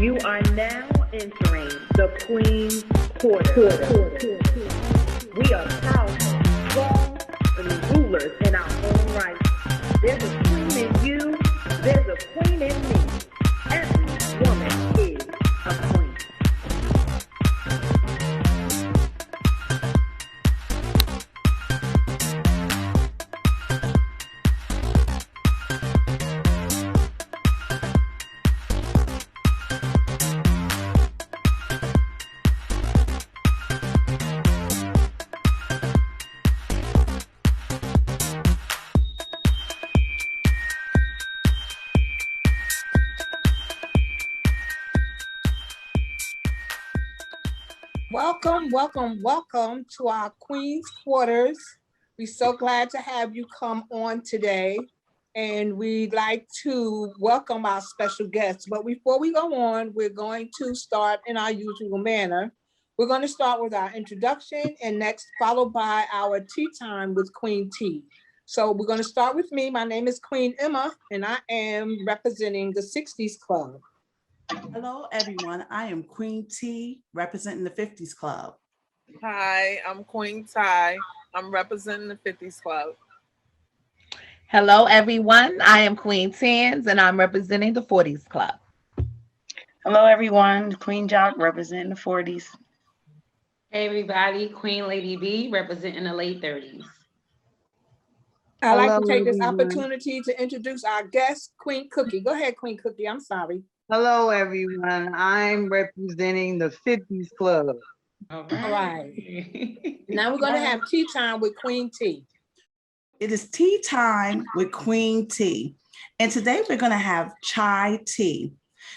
You are now entering the Queen's Quarters. We are powerful, strong, and rulers in our own right. There's a queen in you, there's a queen in me. Every woman is a queen. Welcome to our Queenz Quarters. We're so glad to have you come on today. And we'd like to welcome our special guests. But before we go on, we're going to start in our usual manner. We're going to start with our introduction and next followed by our tea time with Queen T. So we're going to start with me. My name is Queen Emma, and I am representing the 60s Club. Hello, everyone. I am Queen T, representing the 50s Club. Hi, I'm Queen Ty. I'm representing the 50s Club. Hello, everyone. I am Queen Tens, and I'm representing the 40s Club. Hello, everyone. Queen Jock, representing the 40s. Hey, everybody. Queen Lady B, representing the late 30s. I'd like to take this opportunity to introduce our guest, Queen Cookie. Go ahead, Queen Cookie. I'm sorry. Hello, everyone. I'm representing the 50s Club. All right. Now we're going to have tea time with Queen T. It is tea time with Queen T. And today we're going to have chai tea.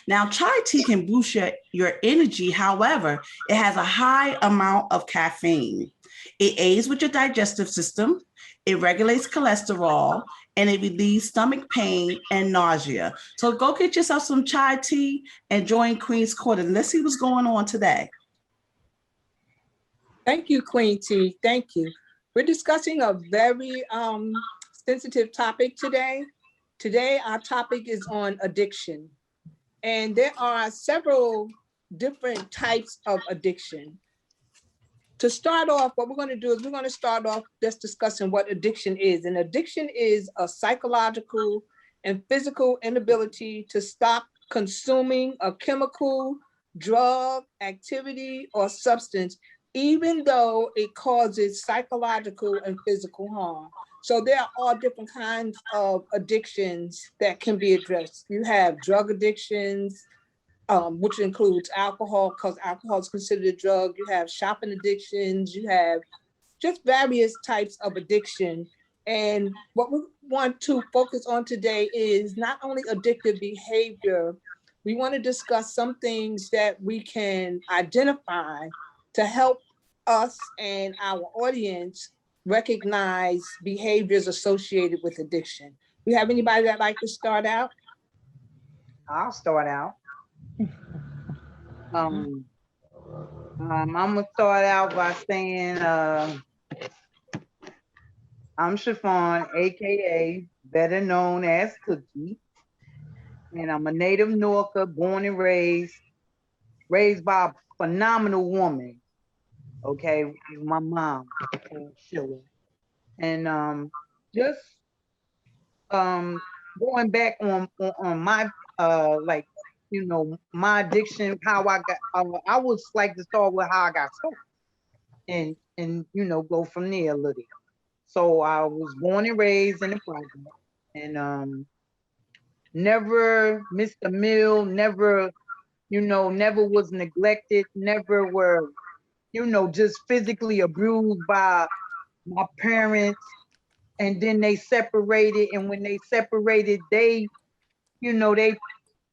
Now, chai tea can boost your energy. However, it has a high amount of caffeine. It aids with your digestive system. It regulates cholesterol, and it relieves stomach pain and nausea. So go get yourself some chai tea and join Queen's Quarters. Let's see what's going on today. Thank you, Queen T. Thank you. We're discussing a very sensitive topic today. Today, our topic is on addiction. And there are several different types of addiction. To start off, what we're going to do is we're going to start off just discussing what addiction is. And addiction is a psychological and physical inability to stop consuming a chemical, drug, activity, or substance, even though it causes psychological and physical harm. So there are all different kinds of addictions that can be addressed. You have drug addictions, which includes alcohol, because alcohol is considered a drug. You have shopping addictions. You have just various types of addiction. And what we want to focus on today is not only addictive behavior, we want to discuss some things that we can identify to help us and our audience recognize behaviors associated with addiction. We have anybody that'd like to start out? I'll start out. I'm gonna start out by saying I'm Chiffon, aka better known as Cookie, and I'm a native Norca, born and raised by a phenomenal woman. Okay, my mom, Sheila, and just going back on my like, you know, my addiction, how I got, I would like to start with how I got started and, you know, go from there a little. So I was born and raised in the project and never missed a meal, never, you know, never was neglected, never were, you know, just physically abused by my parents. And then they separated, and when they separated, they, you know, they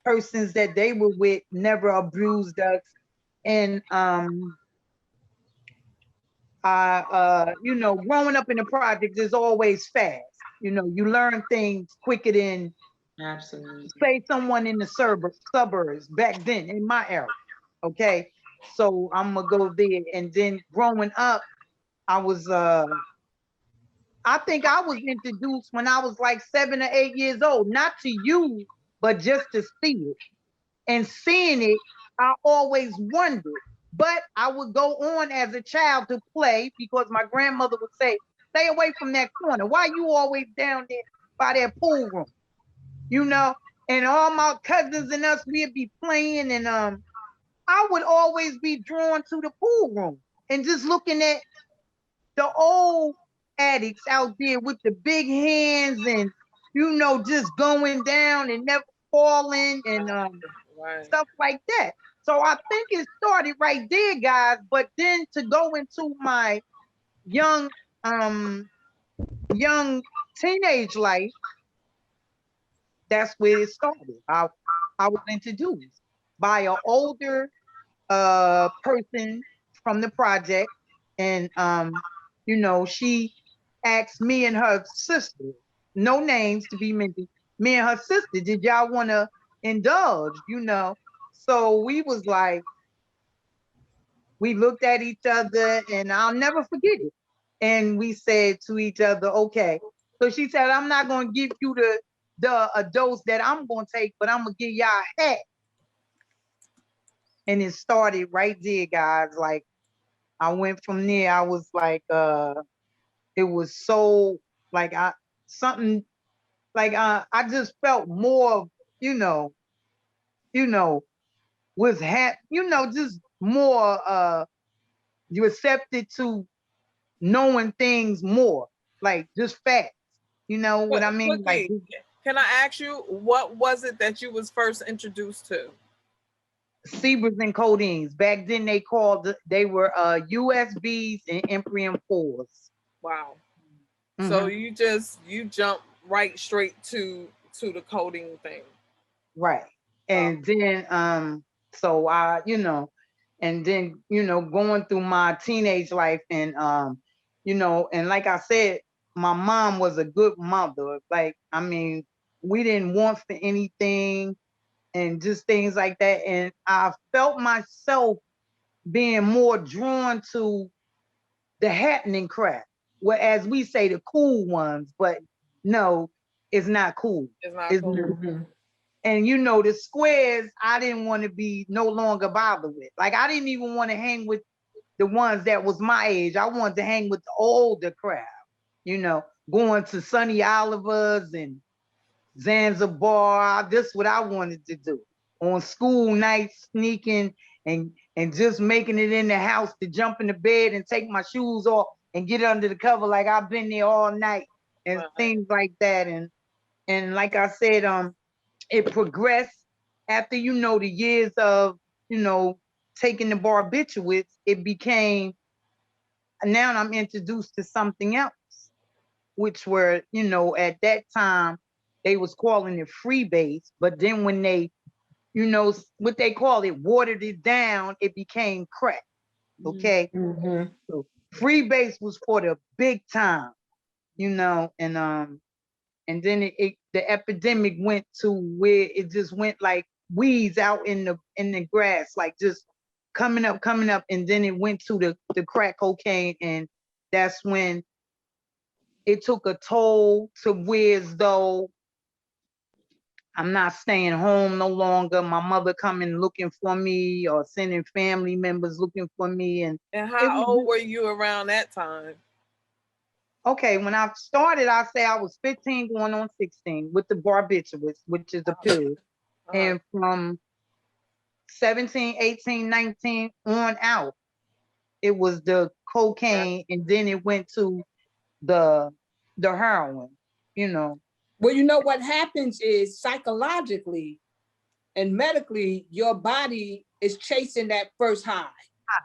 persons that they were with never abused us. And you know, growing up in the projects is always fast. You know, you learn things quicker than say someone in the suburbs back then in my era. Okay, so I'm gonna go there. And then growing up, I was I think I was introduced when I was like 7 or 8 years old, not to you, but just to see it. and seeing it, I always wondered. But I would go on as a child to play because my grandmother would say, stay away from that corner. Why you always down there by that pool room? You know, and all my cousins and us, we'd be playing, and I would always be drawn to the pool room and just looking at the old addicts out there with the big hands and, you know, just going down and never falling and stuff like that. So I think it started right there, guys. But then to go into my young young teenage life, that's where it started. I was introduced by an older person from the project, and you know, she asked me and her sister, no names to be mentioned, me and her sister, did y'all want to indulge, you know? So we was like, we looked at each other, and I'll never forget it. And we said to each other, okay. So she said, I'm not gonna give you a dose that I'm gonna take, but I'm gonna give y'all half. And it started right there, guys. Like, I went from there. I was like, it was so like something like I just felt more, you know, was just more you accepted to knowing things more, like just facts. You know what I mean? Like, can I ask you, what was it that you was first introduced to? Zebras and codeines. Back then they were USBs and Imprium 4s. Wow. So you jump right straight to the coding thing. Right. And then so I, you know, and then, you know, going through my teenage life, and you know, and like I said, my mom was a good mother. Like, I mean, we didn't want for anything and just things like that. And I felt myself being more drawn to the happening crap. Whereas we say the cool ones, but no, it's not cool. It's not cool. And you know, the squares, I didn't want to be no longer bothered with. Like, I didn't even want to hang with the ones that was my age. I wanted to hang with the older crowd, you know, going to Sonny Oliver's and Zanzibar. This is what I wanted to do. On school nights, sneaking and just making it in the house to jump in the bed and take my shoes off and get under the cover like I've been there all night and things like that. And like I said, it progressed after, you know, the years of, you know, taking the barbiturates. It became, now I'm introduced to something else, which were, you know, at that time they was calling it freebase, but then when they, you know, what they call it, watered it down, it became crack. Okay. So freebase was for the big time, you know, and then the epidemic went to where it just went like weeds out in the grass, like just coming up, and then it went to the crack cocaine, and that's when it took a toll to where as though I'm not staying home no longer. My mother coming looking for me or sending family members looking for me. And how old were you around that time? Okay, when I started, I say I was 15 going on 16 with the barbiturates, which is the pills. And from 17, 18, 19 on out, it was the cocaine, and then it went to the heroin, you know. Well, you know what happens is psychologically and medically, your body is chasing that first high.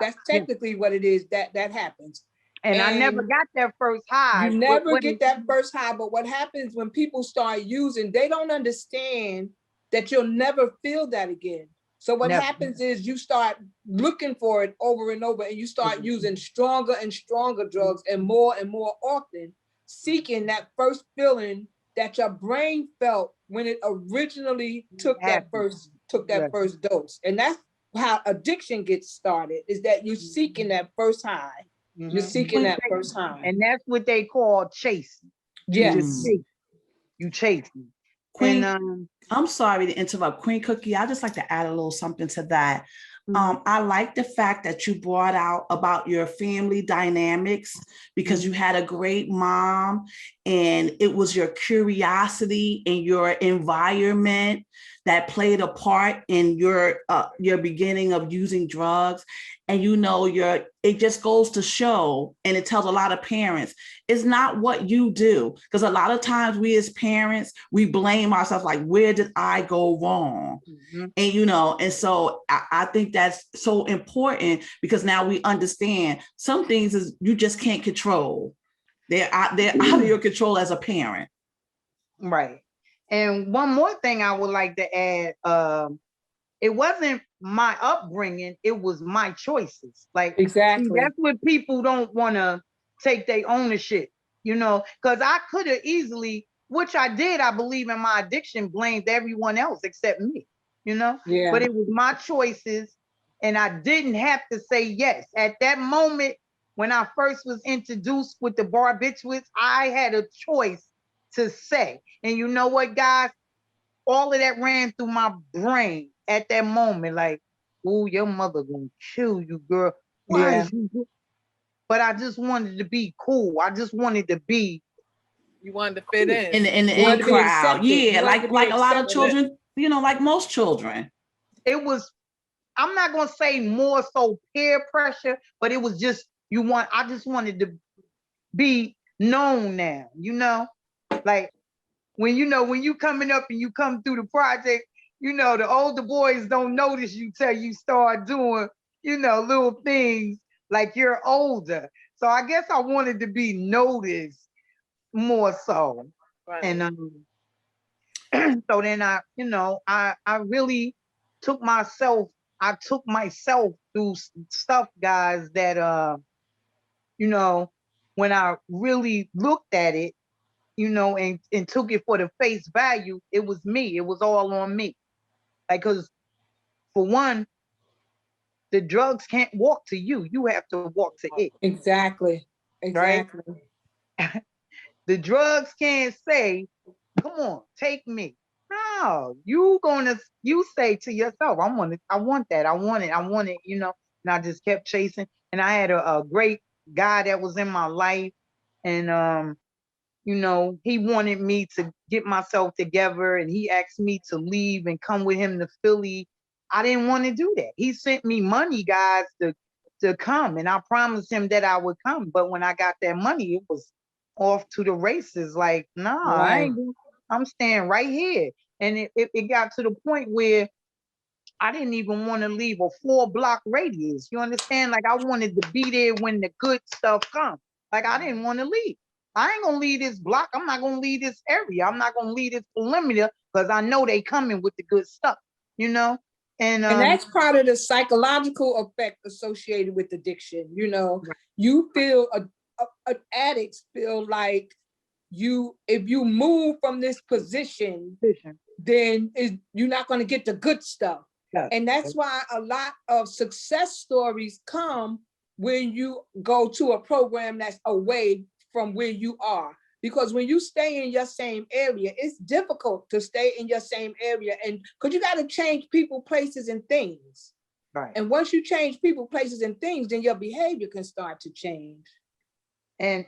That's technically what it is that happens. And I never got that first high. You never get that first high, but what happens when people start using, they don't understand that you'll never feel that again. So what happens is you start looking for it over and over, and you start using stronger and stronger drugs and more often, seeking that first feeling that your brain felt when it originally took that first dose. And that's how addiction gets started, is that you're seeking that first high. You're seeking that first high. And that's what they call chasing. Yes. You chasing. Queen, And I'm sorry to interrupt. Queen Cookie, I just like to add a little something to that. I like the fact that you brought out about your family dynamics because you had a great mom and it was your curiosity and your environment that played a part in your beginning of using drugs. And it just goes to show, and it tells a lot of parents, it's not what you do. Because a lot of times we as parents, we blame ourselves like, where did I go wrong? And so I think that's so important because now we understand some things is you just can't control. They're out of your control as a parent. right. And one more thing I would like to add, it wasn't my upbringing, it was my choices. Like, Exactly. see, that's what people don't want to take their ownership, because I could have easily, which I did, I believe in my addiction, blamed everyone else except me, Yeah. but it was my choices and I didn't have to say yes. At that moment, when I first was introduced with the barbiturates, I had a choice to say. And you know what, guys? All of that ran through my brain at that moment, like, oh, your mother gonna kill you, girl. Why is you? But I just wanted to be cool. I just wanted to be. You wanted to fit in. In the in crowd. Yeah, like a lot of children, like most children. It was, I'm not gonna say more so peer pressure, but it was just I just wanted to be known now, like when you coming up and you come through the project, the older boys don't notice you till you start doing, little things like you're older. So I guess I wanted to be noticed more so. Right. And so then I really took myself through stuff, guys, that when I really looked at it, and took it for the face value, it was me. It was all on me. Like, because for one, the drugs can't walk to you. You have to walk to it. Exactly. Right? The drugs can't say, come on, take me. No, you say to yourself, I want that. I want it, and I just kept chasing. And I had a great guy that was in my life. And he wanted me to get myself together and he asked me to leave and come with him to Philly. I didn't want to do that. He sent me money, guys, to come, and I promised him that I would come. But when I got that money, it was off to the races. Like, nah, I'm staying right here. And it got to the point where I didn't even want to leave a 4-block radius. You understand? Like, I wanted to be there when the good stuff comes. Like, I didn't want to leave. I ain't gonna leave this block. I'm not gonna leave this area. I'm not gonna leave this perimeter because I know they coming with the good stuff, And that's part of the psychological effect associated with addiction. You feel addicts feel like if you move from this position, then you're not going to get the good stuff. And that's why a lot of success stories come when you go to a program that's away from where you are. Because when you stay in your same area, it's difficult to stay in your same area. And because you got to change people, places, and things. Right. And once you change people, places, and things, then your behavior can start to change. And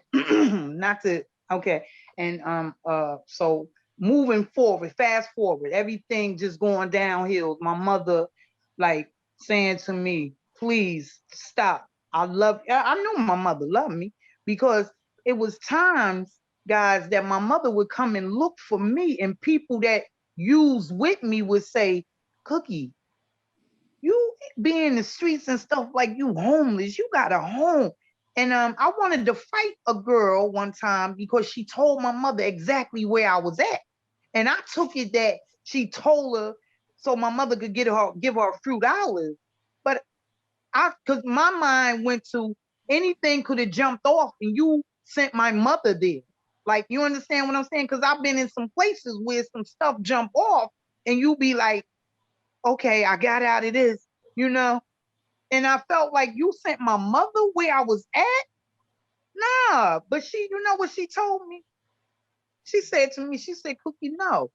so moving forward, fast forward, everything just going downhill. My mother, like, saying to me, please stop. I knew my mother loved me because it was times, guys, that my mother would come and look for me, and people that used with me would say, Cookie, you be in the streets and stuff like you homeless, you got a home. And I wanted to fight a girl one time because she told my mother exactly where I was at. And I took it that she told her so my mother could give her a few dollars. But because my mind went to anything could have jumped off and you sent my mother there. Like, you understand what I'm saying? Because I've been in some places where some stuff jump off and you be like, okay, I got out of this, And I felt like you sent my mother where I was at? Nah, but you know what she told me? She said to me, Cookie, no.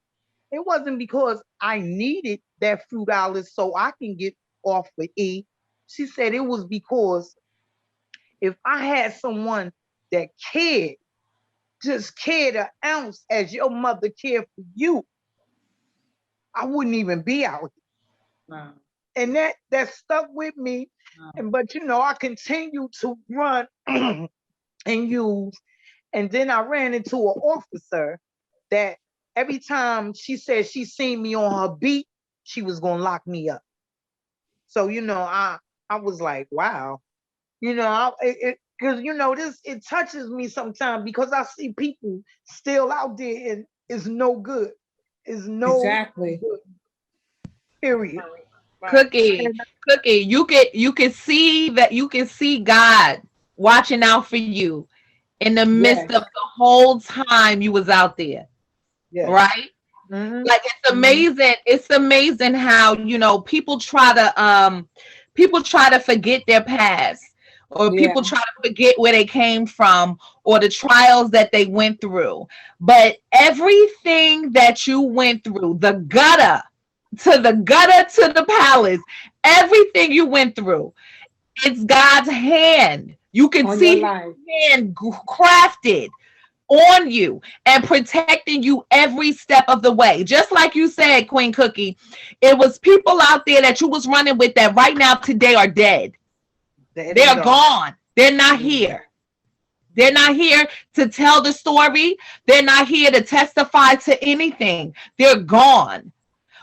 it wasn't because I needed that few dollars so I can get off with E. She said it was because if I had someone that cared, just cared an ounce as your mother cared for you, I wouldn't even be out here. Wow. And that stuck with me. Wow. And but I continued to run and use. And then I ran into an officer that every time she said she seen me on her beat, she was gonna lock me up. So I was like, wow, because this it touches me sometimes because I see people still out there and it's no good. It's no Exactly. good. Period. Cookie, you can see that, you can see God watching out for you in the midst Yes. of the whole time you was out there. Yes. Right? Mhm. Like it's amazing. It's amazing how, people try to forget their past, or people try to forget where they came from or the trials that they went through. But everything that you went through, the gutter to the palace, everything you went through, it's God's hand. You can On see your his life. hand crafted on you and protecting you every step of the way. Just like you said, Queen Cookie, it was people out there that you was running with that right now today are dead. They're gone. They're not here. They're not here to tell the story. They're not here to testify to anything. They're gone.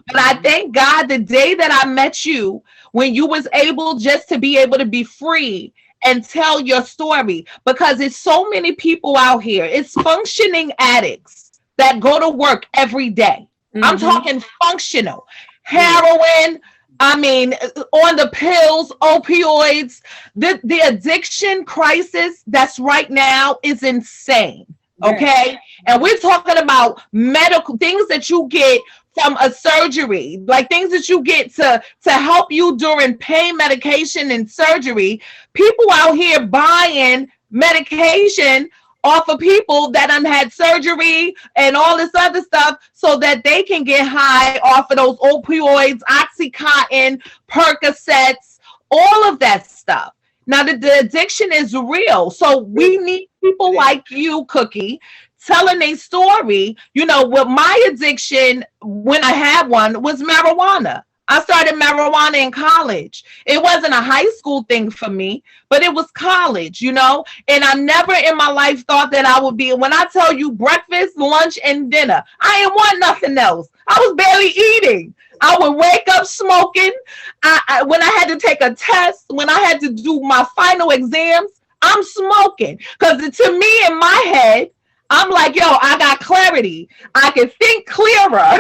But I thank God the day that I met you, when you was able just to be able to be free and tell your story, because it's so many people out here. It's functioning addicts that go to work every day. I'm talking functional. Heroin, I mean, on the pills, opioids, the addiction crisis that's right now is insane. Okay. And we're talking about medical things that you get from a surgery, like things that you get to help you during pain medication and surgery. People out here buying medication off of people that done had surgery and all this other stuff so that they can get high off of those opioids, Oxycontin, Percocets, all of that stuff. Now the addiction is real. So we need people like you, Cookie, telling a story. With my addiction, when I had one, was marijuana. I started marijuana in college. It wasn't a high school thing for me, but it was college, and I never in my life thought that I would be, when I tell you breakfast, lunch, and dinner, I didn't want nothing else. I was barely eating. I would wake up smoking. When I had to take a test, when I had to do my final exams, I'm smoking. Because to me, in my head, I'm like, yo, I got clarity. I can think clearer.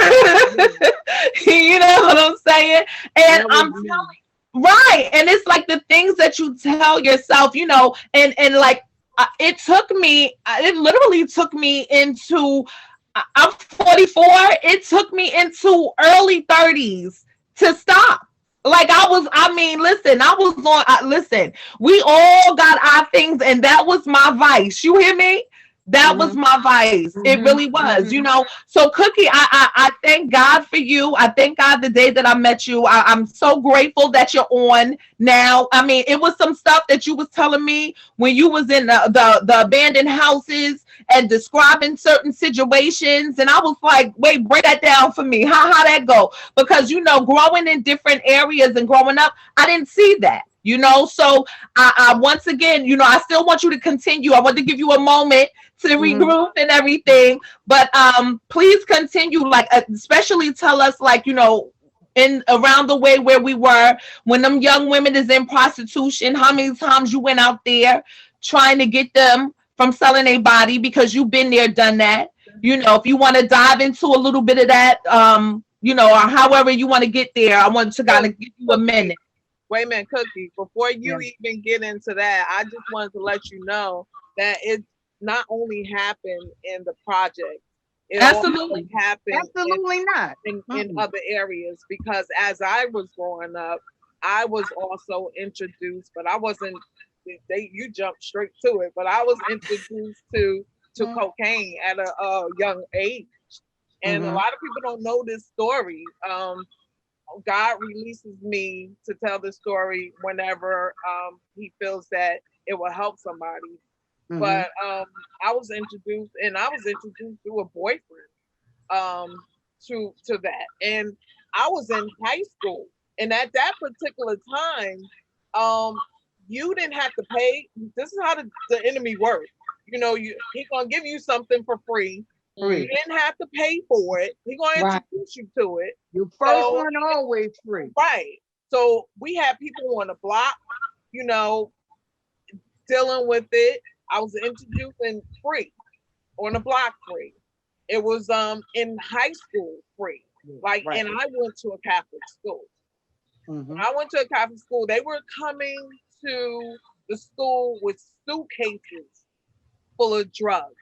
You know what I'm saying? And I'm telling, right. And it's like the things that you tell yourself, and like it literally took me into, I'm 44. It took me into early 30s to stop. Like listen, we all got our things, and that was my vice. You hear me? That was my vice. It really was, So Cookie, I thank God for you. I thank God the day that I met you. I'm so grateful that you're on now. I mean, it was some stuff that you was telling me when you was in the abandoned houses and describing certain situations. And I was like, wait, break that down for me. How that go? Because, growing in different areas and growing up, I didn't see that. So I once again, I still want you to continue. I want to give you a moment to regroup and everything, but please continue, like especially tell us, like, in around the way where we were when them young women is in prostitution, how many times you went out there trying to get them from selling a body, because you've been there, done that. If you want to dive into a little bit of that, or however you want to get there, I want to kind of give you a minute. Wait a minute, Cookie, before you even get into that, I just wanted to let you know that it not only happened in the project, it Absolutely happened in other areas, because as I was growing up, I was also introduced, but I wasn't, you jumped straight to it, but I was introduced to cocaine at a young age. And a lot of people don't know this story. God releases me to tell the story whenever he feels that it will help somebody. But I was introduced through a boyfriend to that. And I was in high school. And at that particular time, you didn't have to pay. This is how the enemy works. You know, he's gonna give you something for free. You didn't have to pay for it. He's gonna introduce you to it. Your first one always free. Right. So we had people on the block, you know, dealing with it. I was introduced and free, on the block free. It was in high school free. Like, and I went to a Catholic school. When I went to a Catholic school, they were coming to the school with suitcases full of drugs.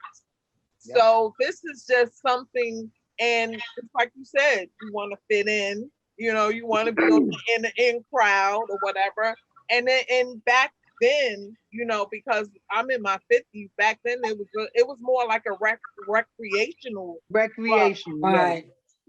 So this is just something, and it's like you said, you want to fit in, you know, you want to be in the in crowd or whatever. And back then, you know, because I'm in my 50s, back then it was more like a recreational.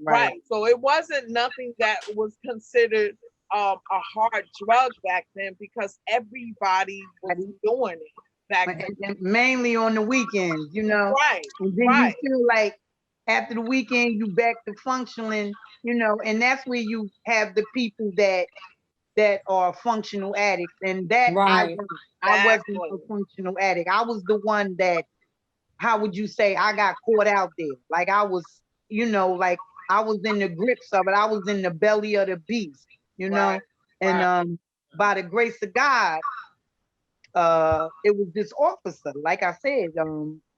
Right. So it wasn't nothing that was considered a hard drug back then, because everybody was doing it back then. And mainly on the weekends, you know. Right. And then you feel like after the weekend you back to functioning, you know, and that's where you have the people that are functional addicts. And that I wasn't a functional addict. I was the one that, how would you say, I got caught out there. Like I was, you know, like I was in the grips of it. I was in the belly of the beast, you know. And by the grace of God, it was this officer, like I said,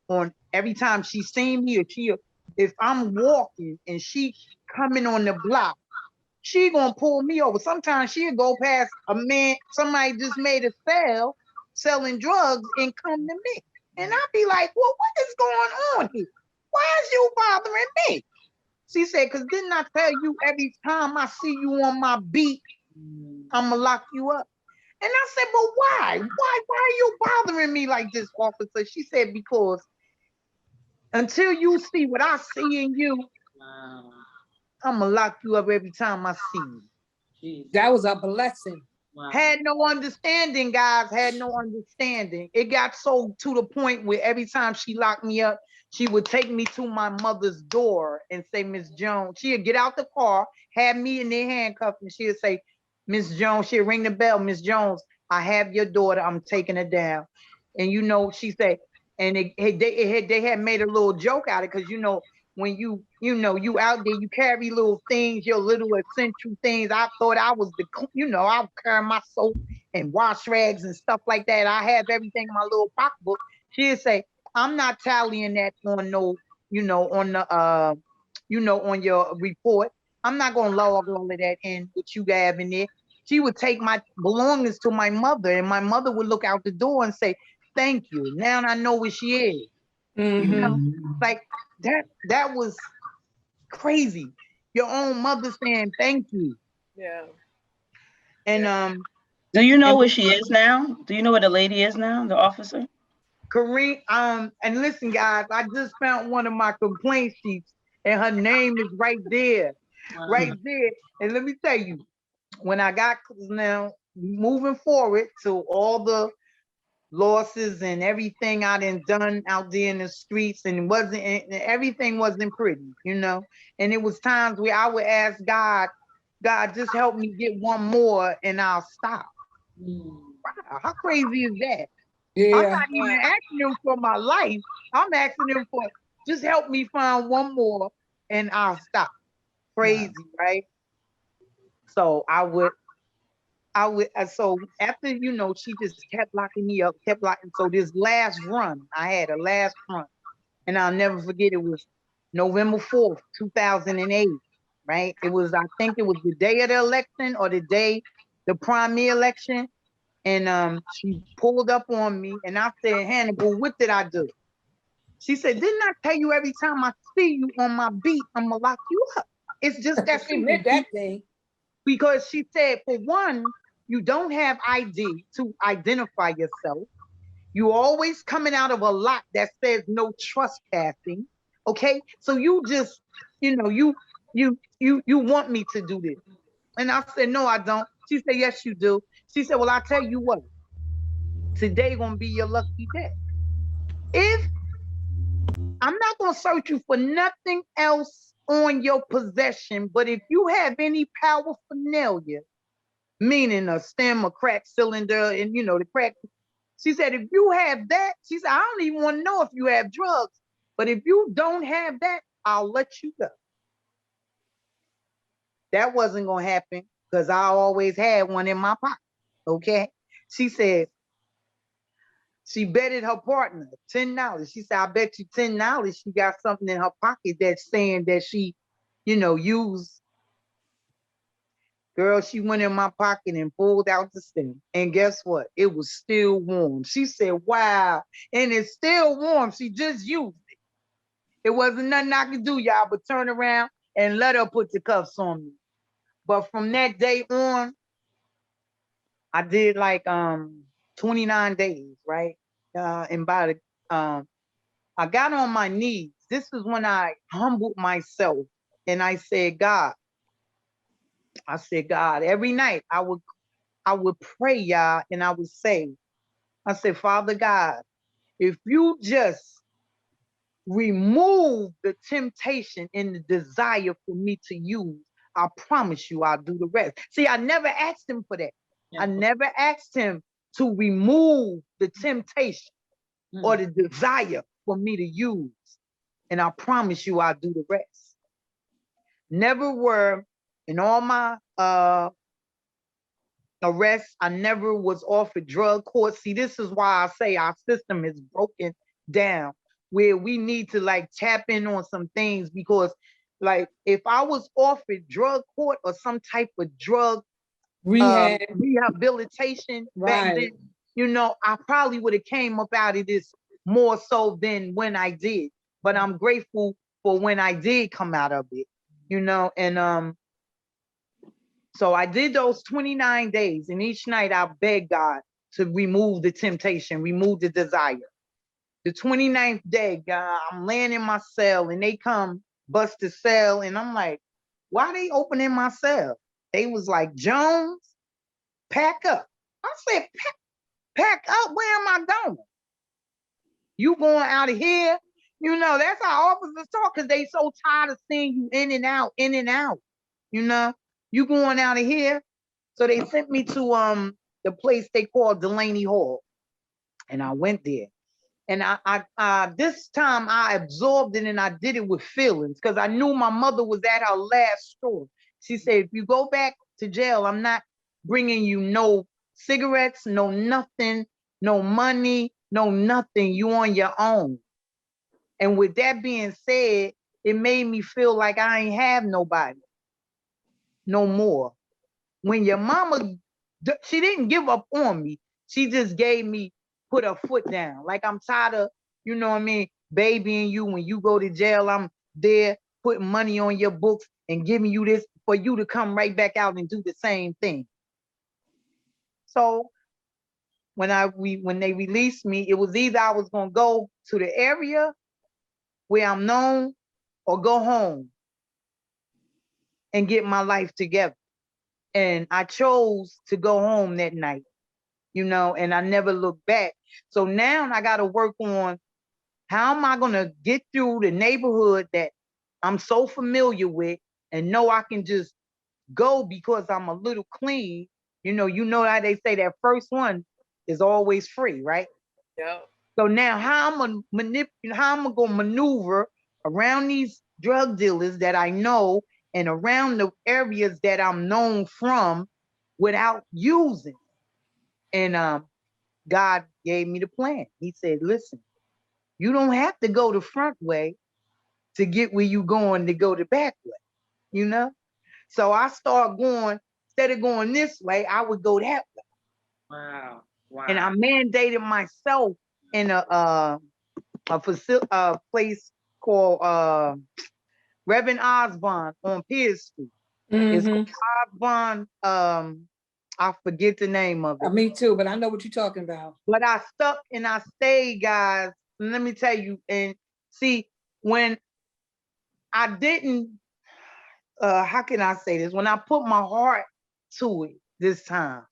on every time she seen me, or if I'm walking and she coming on the block, she gonna pull me over. Sometimes she'll go past a man, somebody just made a sale, selling drugs, and come to me. And I'll be like, well, what is going on here? Why is you bothering me? She said, because didn't I tell you every time I see you on my beat, I'm gonna lock you up? And I said, but why? Why are you bothering me like this, officer? She said, because until you see what I see in you, I'm gonna lock you up every time I see you. That was a blessing. Had no understanding, guys, had no understanding. It got so to the point where every time she locked me up, she would take me to my mother's door and say, Miss Jones, she'd get out the car, have me in their handcuffs, and she'd say, Miss Jones, she'd ring the bell, Miss Jones, I have your daughter, I'm taking her down. And you know, she said, and they had made a little joke out of it, because you know, when you out there, you carry little things, your little essential things. I thought I was I would carry my soap and wash rags and stuff like that. I have everything in my little pocketbook. She'd say, I'm not tallying that on no, on the on your report. I'm not gonna log all of that in what you have in there. She would take my belongings to my mother, and my mother would look out the door and say, thank you. Now I know where she is. You know, like that was crazy. Your own mother saying thank you. Yeah. And do you know where she is now? Do you know where the lady is now, the officer? Kareem, and listen, guys, I just found one of my complaint sheets, and her name is right there. Right there. And let me tell you, when I got now moving forward to all the losses and everything I done out there in the streets, and everything wasn't pretty, you know. And it was times where I would ask God, just help me get one more and I'll stop. Wow, how crazy is that? Yeah. I'm not even asking him for my life. I'm asking him for just help me find one more and I'll stop. Crazy, right? So I would, so after, she just kept locking me up, So this last run, I had a last run, and I'll never forget, it was November 4th, 2008, right? It was, I think it was the day of the election or the primary election. And she pulled up on me and I said, Hannibal, what did I do? She said, didn't I tell you every time I see you on my beat, I'm gonna lock you up? It's just that simple. That thing. Because she said, for one, you don't have ID to identify yourself. You always coming out of a lot that says no trespassing. Okay, so you just, you want me to do this. And I said, no, I don't. She said, yes, you do. She said, well, I tell you what, today gonna be your lucky day. If I'm not gonna search you for nothing else on your possession, but if you have any paraphernalia, meaning a stem, a crack cylinder, and the crack. She said, if you have that, she said, I don't even want to know if you have drugs, but if you don't have that, I'll let you go. That wasn't gonna happen because I always had one in my pocket. Okay. She said, she betted her partner $10. She said, I bet you $10 she got something in her pocket that's saying that she, used. Girl, she went in my pocket and pulled out the stem. And guess what? It was still warm. She said, wow. And it's still warm. She just used it. It wasn't nothing I could do, y'all, but turn around and let her put the cuffs on me. But from that day on, I did like 29 days, right? And by the I got on my knees. This is when I humbled myself and I said, God, every night I would pray, y'all, and I would say, I said, Father God, if you just remove the temptation and the desire for me to use, I promise you I'll do the rest. See, I never asked him for that. Yeah. I never asked him to remove the temptation or the desire for me to use. And I promise you I'll do the rest. Never were in all my arrests, I never was offered drug court. See, this is why I say our system is broken down, where we need to like tap in on some things, because like if I was offered drug court or some type of drug rehabilitation back then, I probably would have came up out of this more so than when I did. But I'm grateful for when I did come out of it, and so I did those 29 days, and each night I begged God to remove the temptation, remove the desire. The 29th day, God, I'm laying in my cell, and they come bust the cell, and I'm like, why they opening my cell? They was like, Jones, pack up. I said, pack up? Where am I going? You going out of here? That's how officers talk, because they so tired of seeing you in and out, You going out of here? So they sent me to the place they call Delaney Hall, and I went there. And I this time I absorbed it, and I did it with feelings, because I knew my mother was at her last straw. She said, if you go back to jail, I'm not bringing you no cigarettes, no nothing, no money, no nothing. You on your own. And with that being said, it made me feel like I ain't have nobody no more. When your mama, she didn't give up on me. She just put her foot down. Like, I'm tired of, babying you. When you go to jail, I'm there putting money on your books and giving you this for you to come right back out and do the same thing. So when they released me, it was either I was gonna go to the area where I'm known or go home and get my life together. And I chose to go home that night, and I never looked back. So now I got to work on how am I going to get through the neighborhood that I'm so familiar with and know I can just go because I'm a little clean. You know how they say that first one is always free, right? Yeah. So now how I'm going to maneuver around these drug dealers that I know and around the areas that I'm known from without using. And God gave me the plan. He said, listen, you don't have to go the front way to get where you going to go the back way, So I start going, instead of going this way, I would go that way. Wow. And I mandated myself in a place called Reverend Osborne on Pierce Street. It's called Osborne. I forget the name of it. Me too, but I know what you're talking about. But I stuck and I stayed, guys. And let me tell you, and see, when I didn't, how can I say this? When I put my heart to it this time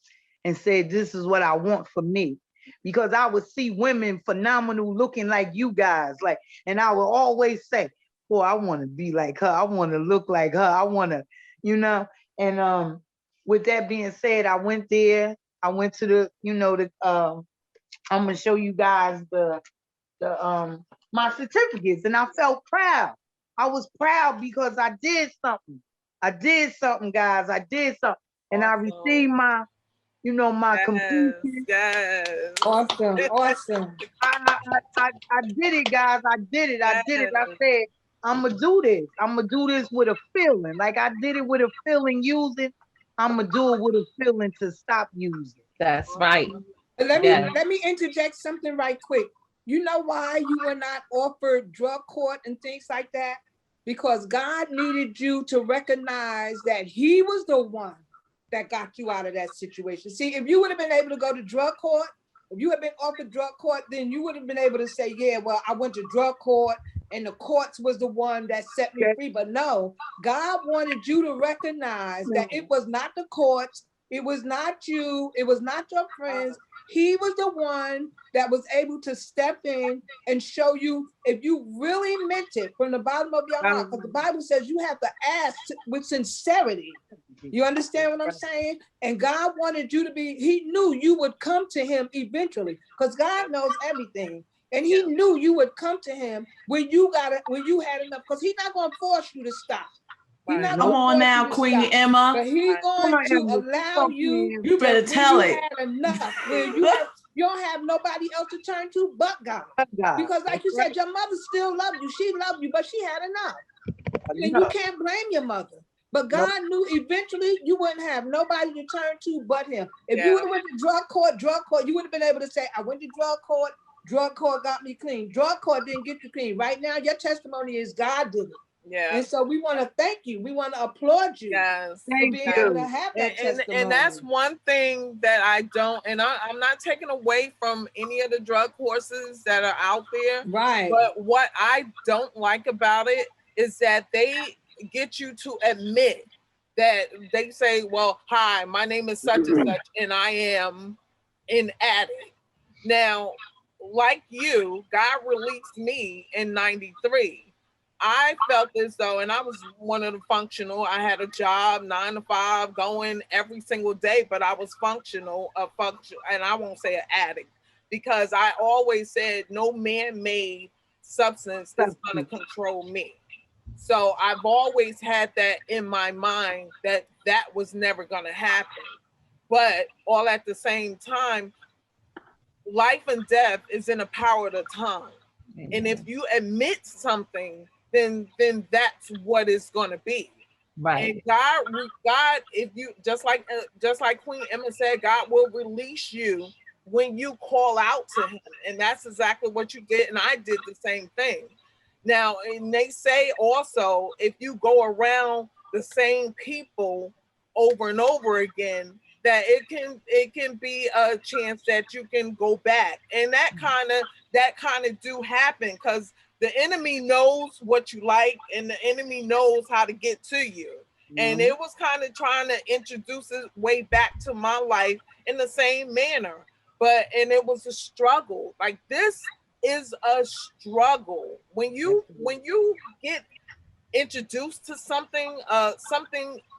and said, this is what I want for me. Because I would see women phenomenal looking like you guys, like, and I would always say, boy, I want to be like her. I want to look like her. I want to, you know. And with that being said, I went there. I went to the, you know, the I'm gonna show you guys the my certificates, and I felt proud. I was proud because I did something. I did something, guys. I did something, and I received my, you know, my completion. Yes. Awesome, awesome. I did it, guys. I did it. I did it. I said, I'm gonna do this. I'm gonna do this with a feeling. Like I did it with a feeling using. I'm gonna do it with a feeling to stop using. That's right. But let Yes. me interject something right quick. You know why you were not offered drug court and things like that? Because God needed you to recognize that He was the one that got you out of that situation. See, if you would have been able to go to drug court, if you had been offered drug court, then you would have been able to say, yeah, well, I went to drug court and the courts was the one that set me free. But no, God wanted you to recognize that it was not the courts, it was not you, it was not your friends. He was the one that was able to step in and show you if you really meant it from the bottom of your heart. Because the Bible says you have to ask with sincerity. You understand what I'm saying? And God wanted you to be, He knew you would come to Him eventually, because God knows everything. And He knew you would come to Him when you got it, when you had enough, because He's not going to force you to stop. He's not Come gonna on force now, you to Queen stop. Emma. But He's going to allow you. You better tell it. Had enough, where you don't have nobody else to turn to but God. Because like you said, your mother still loved you. She loved you, but she had enough. And you can't blame your mother. But God knew eventually you wouldn't have nobody to turn to but Him. If you would have went to drug court, you would have been able to say, I went to drug court got me clean. Drug court didn't get you clean. Right now, your testimony is God did it. Yeah. And so we want to thank you. We want to applaud you. Yes. For being able to have that testimony. And that's one thing that I don't, and I'm not taking away from any of the drug courses that are out there. Right. But what I don't like about it is that they get you to admit that they say, well, hi, my name is such and such, and I am an addict. Now, like you, God released me in 93. I felt as though, and I was one of the functional, I had a job, 9 to 5, going every single day, but I was functional, and I won't say an addict, because I always said no man-made substance is going to control me. So I've always had that in my mind that that was never going to happen. But all at the same time, life and death is in the power of the tongue. Amen. And if you admit something, then that's what it's going to be. Right. And God, if you just like Queen Emma said, God will release you when you call out to Him, and that's exactly what you did, and I did the same thing. Now, and they say also, if you go around the same people over and over again, that it can be a chance that you can go back, and that kind of do happen, because the enemy knows what you like, and the enemy knows how to get to you. Mm-hmm. And it was kind of trying to introduce its way back to my life in the same manner, and it was a struggle. Like, this is a struggle when you get introduced to something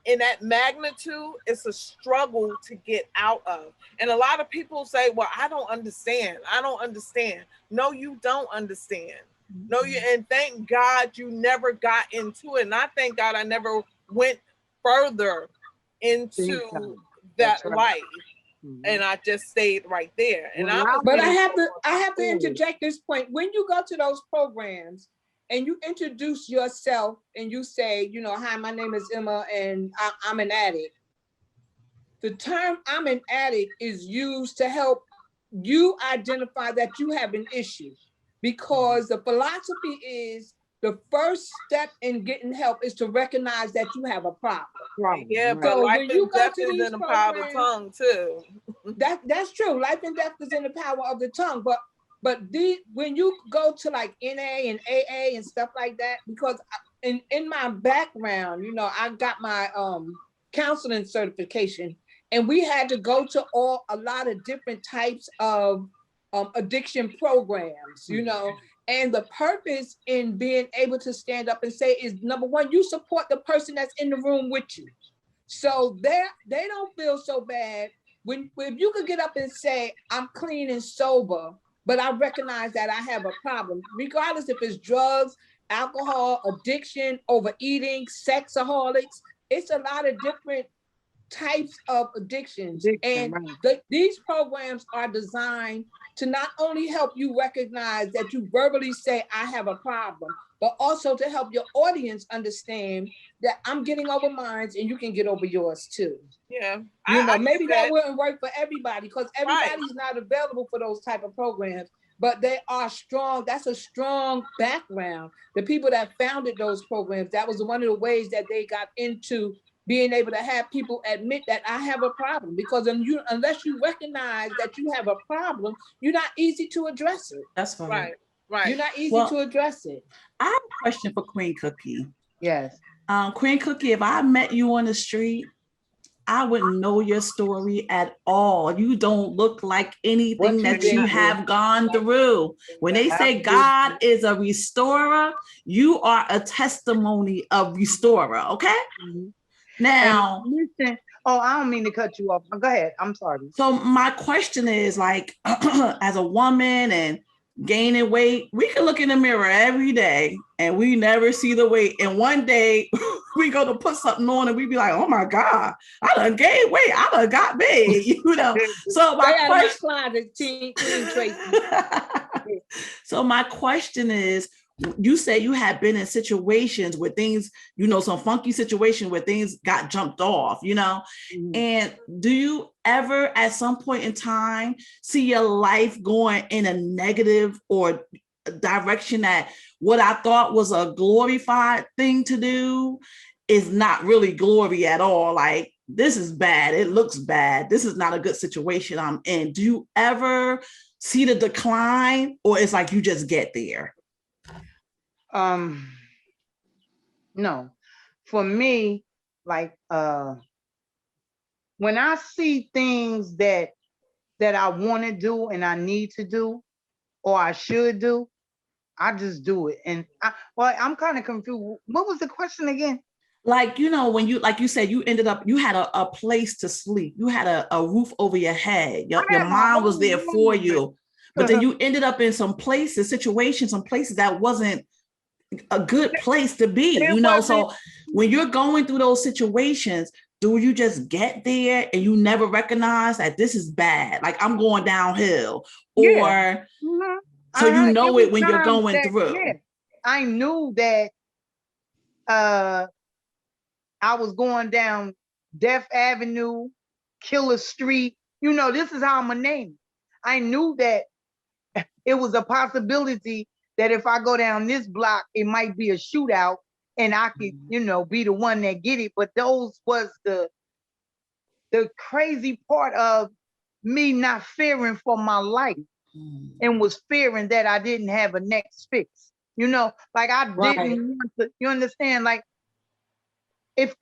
in that magnitude. It's a struggle to get out of. And a lot of people say, well, I don't understand. No, you don't understand. No, and thank God you never got into it. And I thank God I never went further into that life. Mm-hmm. And I just stayed right there. And I have to interject this point. When you go to those programs and you introduce yourself and you say, you know, hi, my name is Emma and I'm an addict. The term I'm an addict is used to help you identify that you have an issue, because the philosophy is the first step in getting help is to recognize that you have a problem. Right. Yeah, but so life and death is in the power of the tongue too. That's true. Life and death is in the power of the tongue. But when you go to like NA and AA and stuff like that, because in my background, I got my counseling certification, and we had to go to a lot of different types of addiction programs, and the purpose in being able to stand up and say is, number one, you support the person that's in the room with you. So they don't feel so bad when you could get up and say, I'm clean and sober, but I recognize that I have a problem, regardless if it's drugs, alcohol, addiction, overeating, sexaholics. It's a lot of different types of addictions. And these programs are designed to not only help you recognize that you verbally say, I have a problem, but also to help your audience understand that I'm getting over mine and you can get over yours too. Yeah. Maybe that wouldn't work for everybody, because everybody's not available for those type of programs, but they are strong. That's a strong background. The people that founded those programs, that was one of the ways that they got into being able to have people admit that I have a problem, because unless you recognize that you have a problem, you're not easy to address it. That's fine. Right. You're not easy to address it. I have a question for Queen Cookie. Yes. Queen Cookie, if I met you on the street, I wouldn't know your story at all. You don't look like anything that you have gone through. When they say God is a restorer, you are a testimony of restorer, okay? Mm-hmm. Now, listen, I don't mean to cut you off. Go ahead. I'm sorry. So my question is, like, as a woman and gaining weight, we can look in the mirror every day and we never see the weight. And one day we go to put something on and we be like, oh my God, I done gained weight. I done got big, So my question, so my question is, you say you have been in situations where things, some funky situation where things got jumped off, and do you ever at some point in time see your life going in a negative or direction that what I thought was a glorified thing to do is not really glory at all? Like, this is bad. It looks bad. This is not a good situation I'm in. Do you ever see the decline, or it's like you just get there? No, for me, like, when I see things that I want to do and I need to do, or I should do, I just do it. And I'm kind of confused. What was the question again? Like, when you, like you said, you ended up, you had a place to sleep. You had a roof over your head. Your mom was there for you. But then you ended up in some places that wasn't a good place to be, so when you're going through those situations, do you just get there and you never recognize that this is bad, like I'm going downhill, or so it when you're going through? I knew that I was going down Death Avenue, Killer Street, this is how I'm gonna name it. I knew that it was a possibility that if I go down this block, it might be a shootout and I could, be the one that get it. But those was the crazy part of me not fearing for my life and was fearing that I didn't have a next fix. Like I didn't want to, you understand? Like it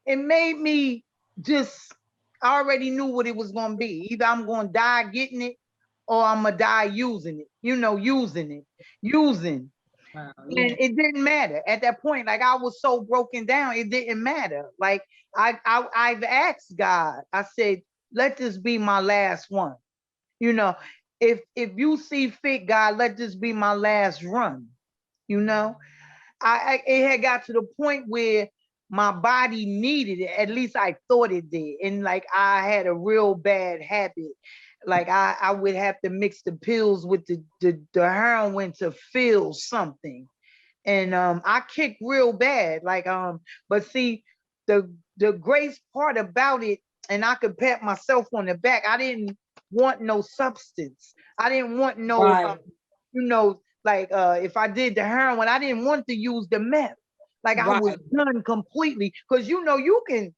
made me just, I already knew what it was going to be. Either I'm going to die getting it, or I'm gonna die using it, using. Wow, yeah. And it didn't matter at that point. Like I was so broken down, it didn't matter. Like I've asked God, I said, let this be my last one. If you see fit, God, let this be my last run. It had got to the point where my body needed it. At least I thought it did. And like I had a real bad habit. Like I would have to mix the pills with the heroin to feel something. And I kicked real bad. Like but see, the grace part about it, and I could pat myself on the back, I didn't want no substance. I didn't want no like if I did the heroin, I didn't want to use the meth. Like I was done completely. Because you can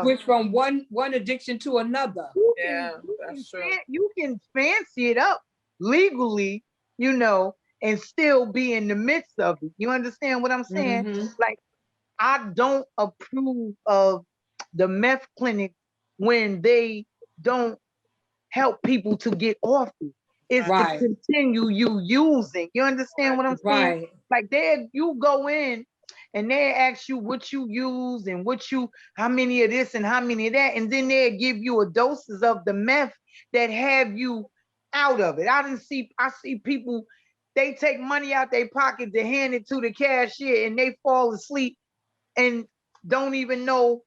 switch from one addiction to another. That's true. You can fancy it up legally, and and still be in the midst of it. You understand what I'm saying? Mhm. Like, I don't approve of the meth clinic when they don't help people to get off it. It's to Right. continue you using. You understand what I'm saying? Right. Like, you go in and they ask you what you use and how many of this and how many of that, and then they give you a doses of the meth that have you out of it. I see people, they take money out their pocket to hand it to the cashier and they fall asleep and don't even know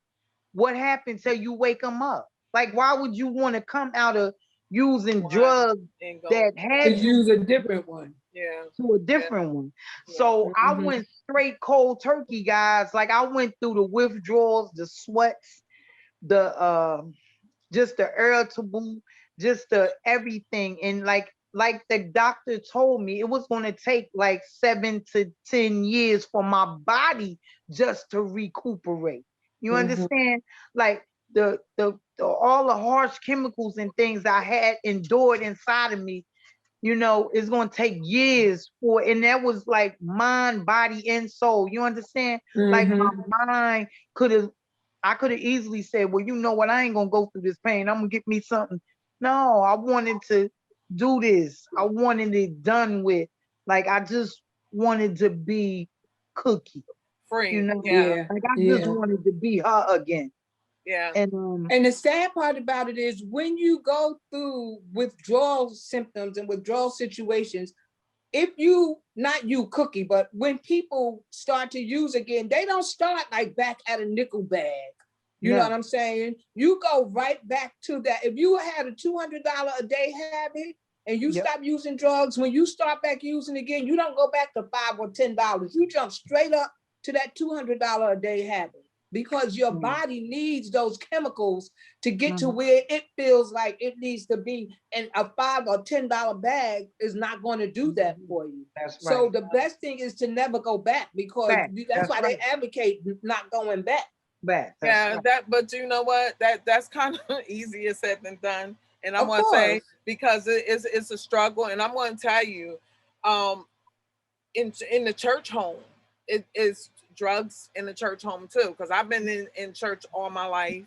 what happened till you wake them up. Like, why would you want to come out of using drugs And go. that To had you use a different one. Yeah. to a different one? So I Mhm. went straight cold turkey, guys. Like, I went through the withdrawals, the sweats, the just the irritable, just the everything. And like the doctor told me, it was going to take like 7 to 10 years for my body just to recuperate. You Mhm. understand? Like, the all the harsh chemicals and things I had endured inside of me, it's going to take years and that was like mind, body, and soul. You understand? Like, my mind I could have easily said, well, you know what? I ain't going to go through this pain. I'm going to get me something. No, I wanted to do this. I wanted it done with. Like, I just wanted to be Cookie. Free. Yeah. Like, I just Yeah. wanted to be her again. Yeah. And the sad part about it is when you go through withdrawal symptoms and withdrawal situations, if you, not you, Cookie, but when people start to use again, they don't start like back at a nickel bag. You know what I'm saying? You go right back to that. If you had a $200 a day habit and you stop using drugs, when you start back using again, you don't go back to $5 or $10. You jump straight up to that $200 a day habit because your body needs those chemicals to get to where it feels like it needs to be. And a $5 or $10 bag is not going to do that for you. That's right. So the best thing is to never go back because that's why they advocate not going back. But you know what? That's kind of easier said than done. And I'm Of going to say, course. because it's a struggle, and I'm going to tell you, in the church home, it is drugs in the church home too. Because I've been in church all my life,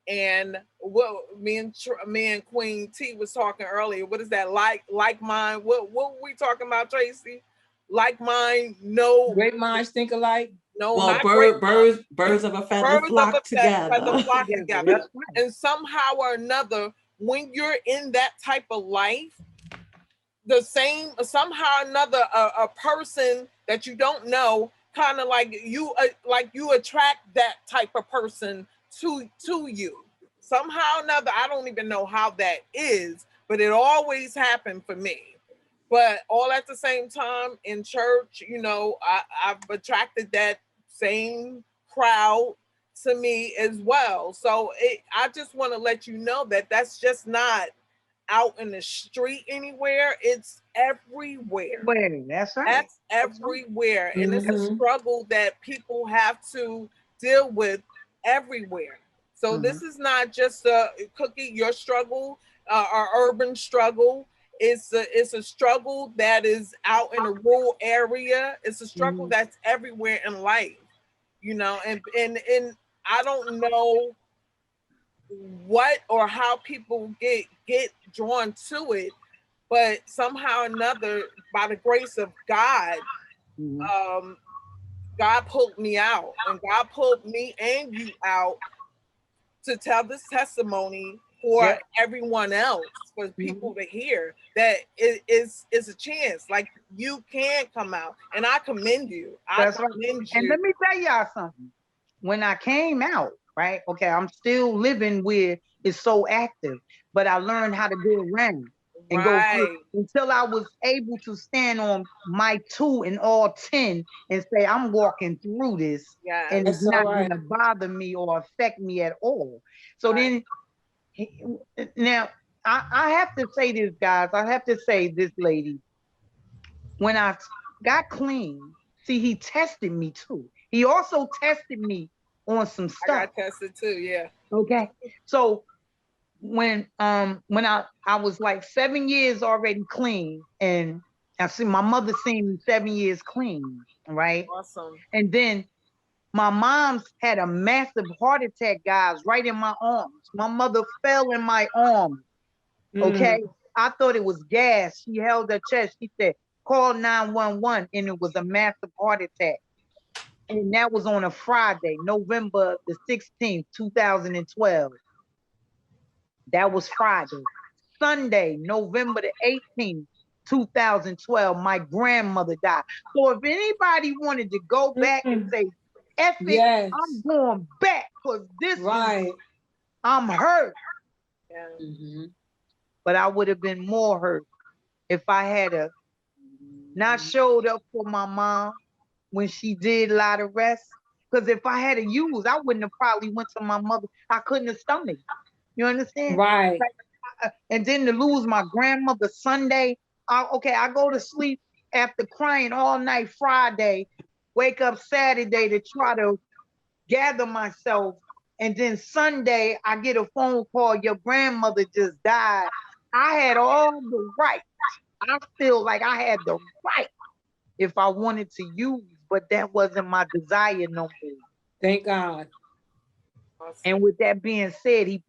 and what me and Queen T was talking earlier. What is that like mind? What were we talking about, Tracy? Like mind, no. Great minds think alike. No, Well, not great minds. birds of a feather flock together. Flock together. And somehow or another, when you're in that type of life, somehow or another, a person that you don't know, kind of like you attract that type of person to you. Somehow or another, I don't even know how that is, but it always happened for me. But all at the same time in church, I've attracted that same crowd to me as well. So I just want to let you know that that's just not out in the street anywhere. It's everywhere. That's right. That's everywhere. And it's a struggle that people have to deal with everywhere. So this is not just a Cookie, your struggle, our urban struggle. It's a struggle that is out in a rural area. It's a struggle that's everywhere in life, and I don't know what or how people get drawn to it, but somehow or another, by the grace of God, God pulled me out, and God pulled me and you out to tell this testimony for everyone else, for people to hear that it is a chance. Like, you can come out, and I commend you. That's right. And let me tell y'all something. When I came out, right? Okay, I'm still living where it's so active, but I learned how to go around and go through until I was able to stand on my 2 and all 10 and say, I'm walking through this, and it's not going to bother me or affect me at all. So then, now I have to say this, guys. I have to say this, lady. When I got clean, see, he tested me too. He also tested me on some stuff. I got tested too, yeah. Okay. So when I was like 7 years already clean, and I see my mother seen me 7 years clean, right? Awesome. And then my mom's had a massive heart attack, guys, right in my arms. My mother fell in my arms. Okay. I thought it was gas. She held her chest. She said, call 911. And it was a massive heart attack. And that was on a Friday, November the 16th, 2012. That was Friday. Sunday, November the 18th, 2012, my grandmother died. So if anybody wanted to go back and say, F it, Yes. I'm going back because this Right. is, I'm hurt. Yeah. Mhm. But I would have been more hurt if I had a not showed up for my mom when she did a lot of rest. Because if I had to use, I wouldn't have probably went to my mother. I couldn't have stomached. You understand? Right. And then to lose my grandmother Sunday, I go to sleep after crying all night Friday, wake up Saturday to try to gather myself. And then Sunday, I get a phone call, your grandmother just died. I had all the right. I feel like I had the right if I wanted to use, but that wasn't my desire no more. Thank God. Awesome. And with that being said, he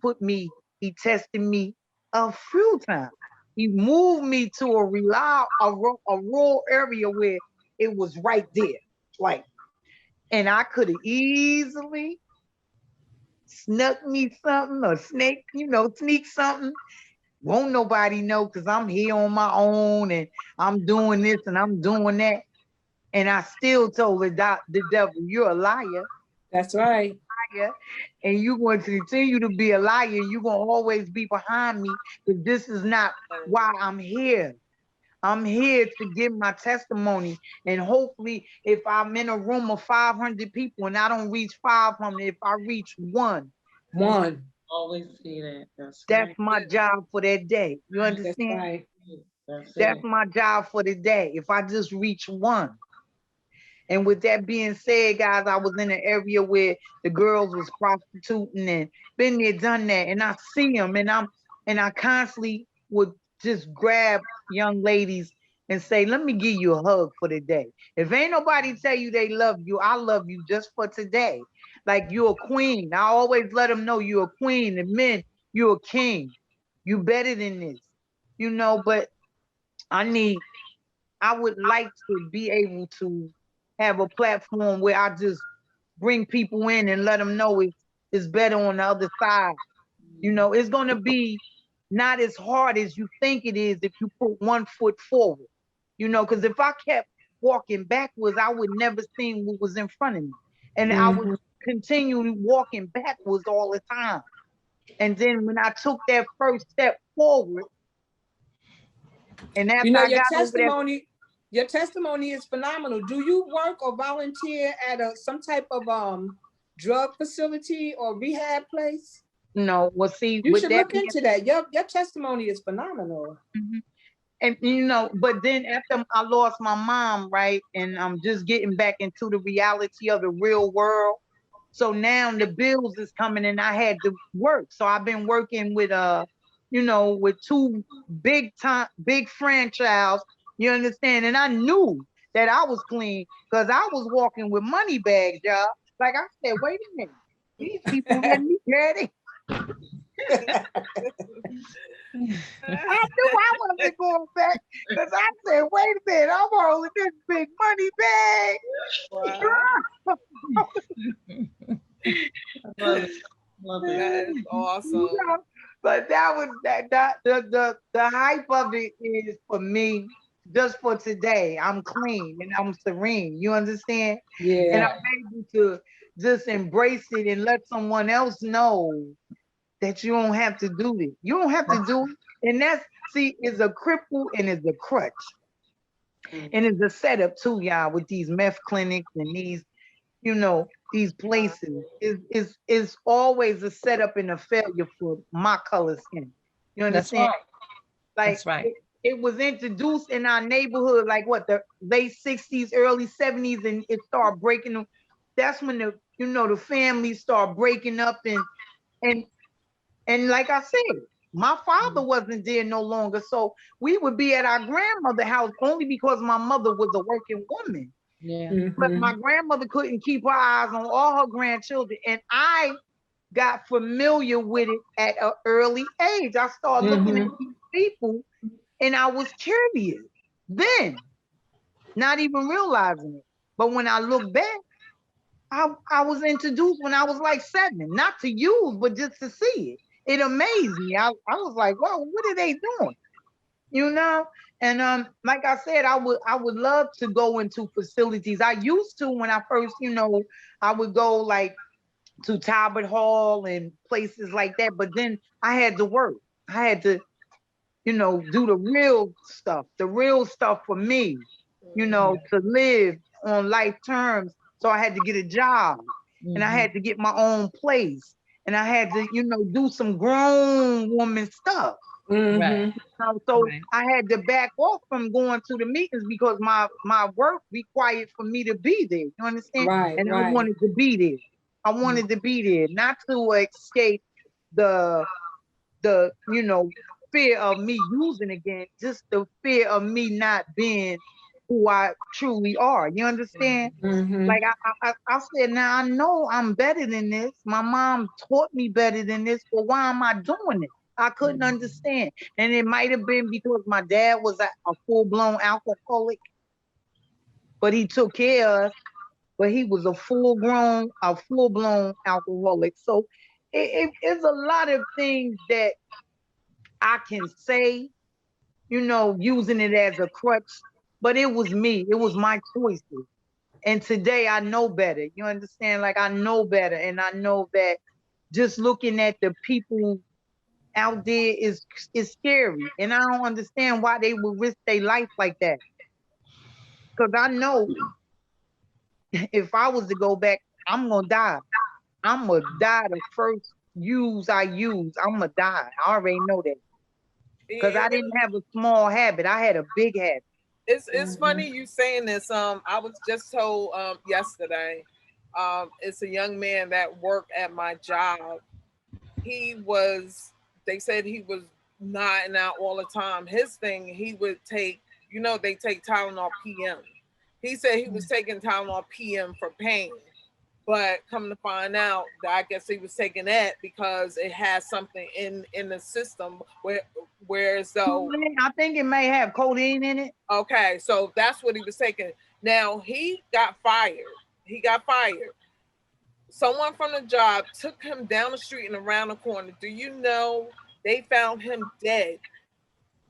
tested me a few times. He moved me to a rural area where it was right there. Like, and I could have easily snuck me something or sneak something. Won't nobody know because I'm here on my own and I'm doing this and I'm doing that. And I still told the devil, you're a liar. That's right. And you're going to continue to be a liar. You're going to always be behind me because this is not why I'm here. I'm here to give my testimony. And hopefully, if I'm in a room of 500 people and I don't reach 500, if I reach one, Always see that. that's right. my job for that day. You That's understand? right. That's it. my job for the day. If I just reach one. And with that being said, guys, I was in an area where the girls was prostituting and been there, done that. And I see them and I constantly would just grab young ladies and say, let me give you a hug for the day. If ain't nobody tell you they love you, I love you just for today. Like you're a queen. I always let them know you're a queen. And men, you're a king. You better than this. But I would like to be able to have a platform where I just bring people in and let them know it's better on the other side. It's going to be not as hard as you think it is if you put one foot forward. Because if I kept walking backwards, I would never see what was in front of me. And I would continue walking backwards all the time. And then when I took that first step forward, and after I got over that, your testimony is phenomenal. Do you work or volunteer at some type of drug facility or rehab place? No, well, see, you should look into that. Your testimony is phenomenal. And but then after I lost my mom, right, and I'm just getting back into the reality of the real world. So now the bills is coming and I had to work. So I've been working with with two big franchise, you understand? And I knew that I was clean because I was walking with money bags, y'all. Like I said, wait a minute. These people letting me carry. I knew I wasn't going back because I said, wait a minute, I'm holding this big money bag. Love it. That is awesome. But that was the hype of it is for me, just for today. I'm clean and I'm serene. You understand? Yeah. And I'm able to just embrace it and let someone else know that you don't have to do it. You don't have to do it. And that's, is a cripple and is a crutch. And it's a setup too, y'all, with these meth clinics and these, these places. Is always a setup and a failure for my color skin. You understand? That's right. It was introduced in our neighborhood, like the late 60s, early 70s, and it started breaking. That's when the families start breaking up and like I said, My father wasn't there no longer. So we would be at our grandmother's house only because my mother was a working woman. Yeah. But Mhm. my grandmother couldn't keep her eyes on all her grandchildren. And I got familiar with it at an early age. I started looking at these people and I was curious then, not even realizing it. But when I look back, I was introduced when I was like 7, not to use, but just to see it. It amazed me. I was like, wow, what are they doing? You know? And like I said, I would love to go into facilities. I used to when I first, I would go like to Talbot Hall and places like that, but then I had to work. I had to, do the real stuff for me, to live on life terms. So I had to get a job and I had to get my own place and I had to, do some grown woman stuff. Right. So Right. I had to back off from going to the meetings because my work required for me to be there. You understand? Right, And I right. wanted to be there. I wanted to be there, not to escape the fear of me using again, just the fear of me not being who I truly are. You understand? Mhm. Like I said, now I know I'm better than this. My mom taught me better than this, but why am I doing it? I couldn't understand. And it might have been because my dad was a full-blown alcoholic, but he took care of us, but he was a full-blown alcoholic. So it's a lot of things that I can say, using it as a crutch, but it was me. It was my choices. And today I know better. You understand? Like I know better. And I know that just looking at the people out there is scary. And I don't understand why they would risk their life like that. Because I know if I was to go back, I'm gonna die. I'm gonna die the first use I use. I'm gonna die. I already know that. Because I didn't have a small habit. I had a big habit. It's funny you saying this. I was just told yesterday. It's a young man that worked at my job. He was. They said he was nodding out all the time. His thing, he would take. They take Tylenol PM. He said he was taking Tylenol PM for pain, but come to find out that I guess he was taking that because it has something in the system whereas though I think it may have codeine in it. okay, so that's what he was taking. Now he got fired. He got fired. Someone from the job took him down the street and around the corner. Do you know they found him dead?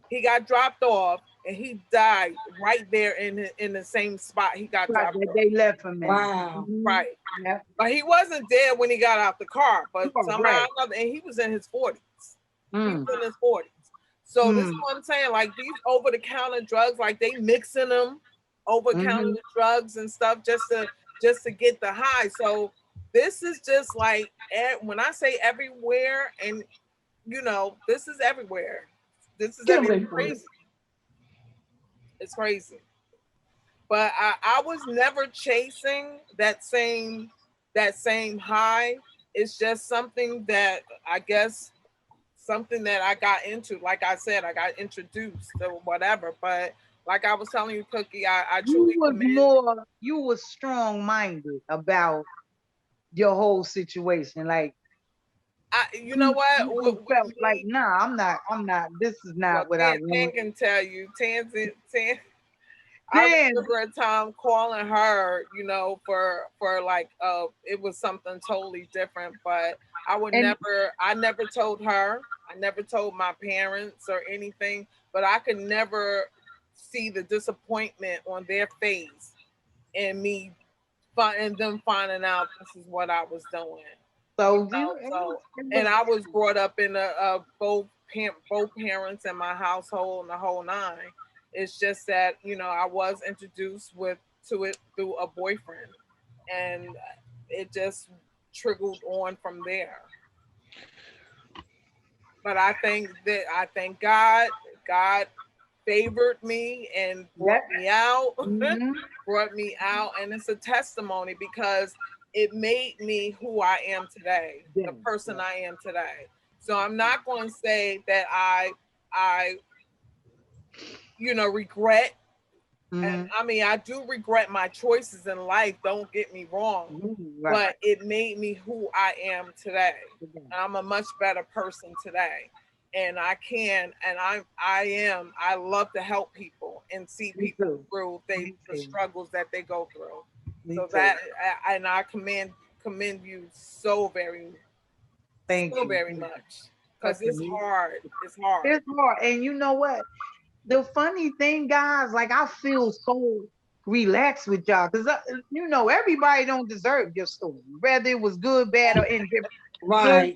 He got dropped off and he died right there in the same spot he got Right, dropped that off. they left him in. Wow. Right. Yeah. But he wasn't dead when he got out the car, but Oh, somehow right. or another, and he was in his 40s. He Mm. was in his 40s. So this is what I'm saying. Like these over-the-counter drugs, like they mixing them over-counter drugs and stuff just to get the high. So this is just like when I say everywhere, and this is everywhere. This is Get everywhere. away It's from it. crazy. It's crazy. But I was never chasing that same high. It's just something that I guess something that I got into. Like I said, I got introduced to whatever. But like I was telling you, Cookie, I truly commend. You were strong-minded about your whole situation. Like You know what? you felt like, nah, I'm not, this is Well, not what I Tan want. can tell you. Tan. I Then remember a time calling her, for like it was something totally different, but and I never told her, I never told my parents or anything, but I could never see the disappointment on their face and and them finding out this is what I was doing. so So and I was brought up in both parents in my household and the whole nine. It's just that I was introduced to it through a boyfriend, and it just trickled on from there. But I thank God. God favored me and that, brought me out, mhm. and it's a testimony because it made me who I am today, Yeah, the person I am today. So I'm not going to say that I regret. And I mean, I do regret my choices in life. Don't get me wrong, but it made me who I am today. And I'm a much better person today. And I love to help people and see people through the struggles that they go through. And I commend you so very much, because it's hard. It's hard. It's hard. And you know what? The funny thing, guys, like I feel so relaxed with y'all because everybody don't deserve your story, whether it was good, bad, or indifferent. Right.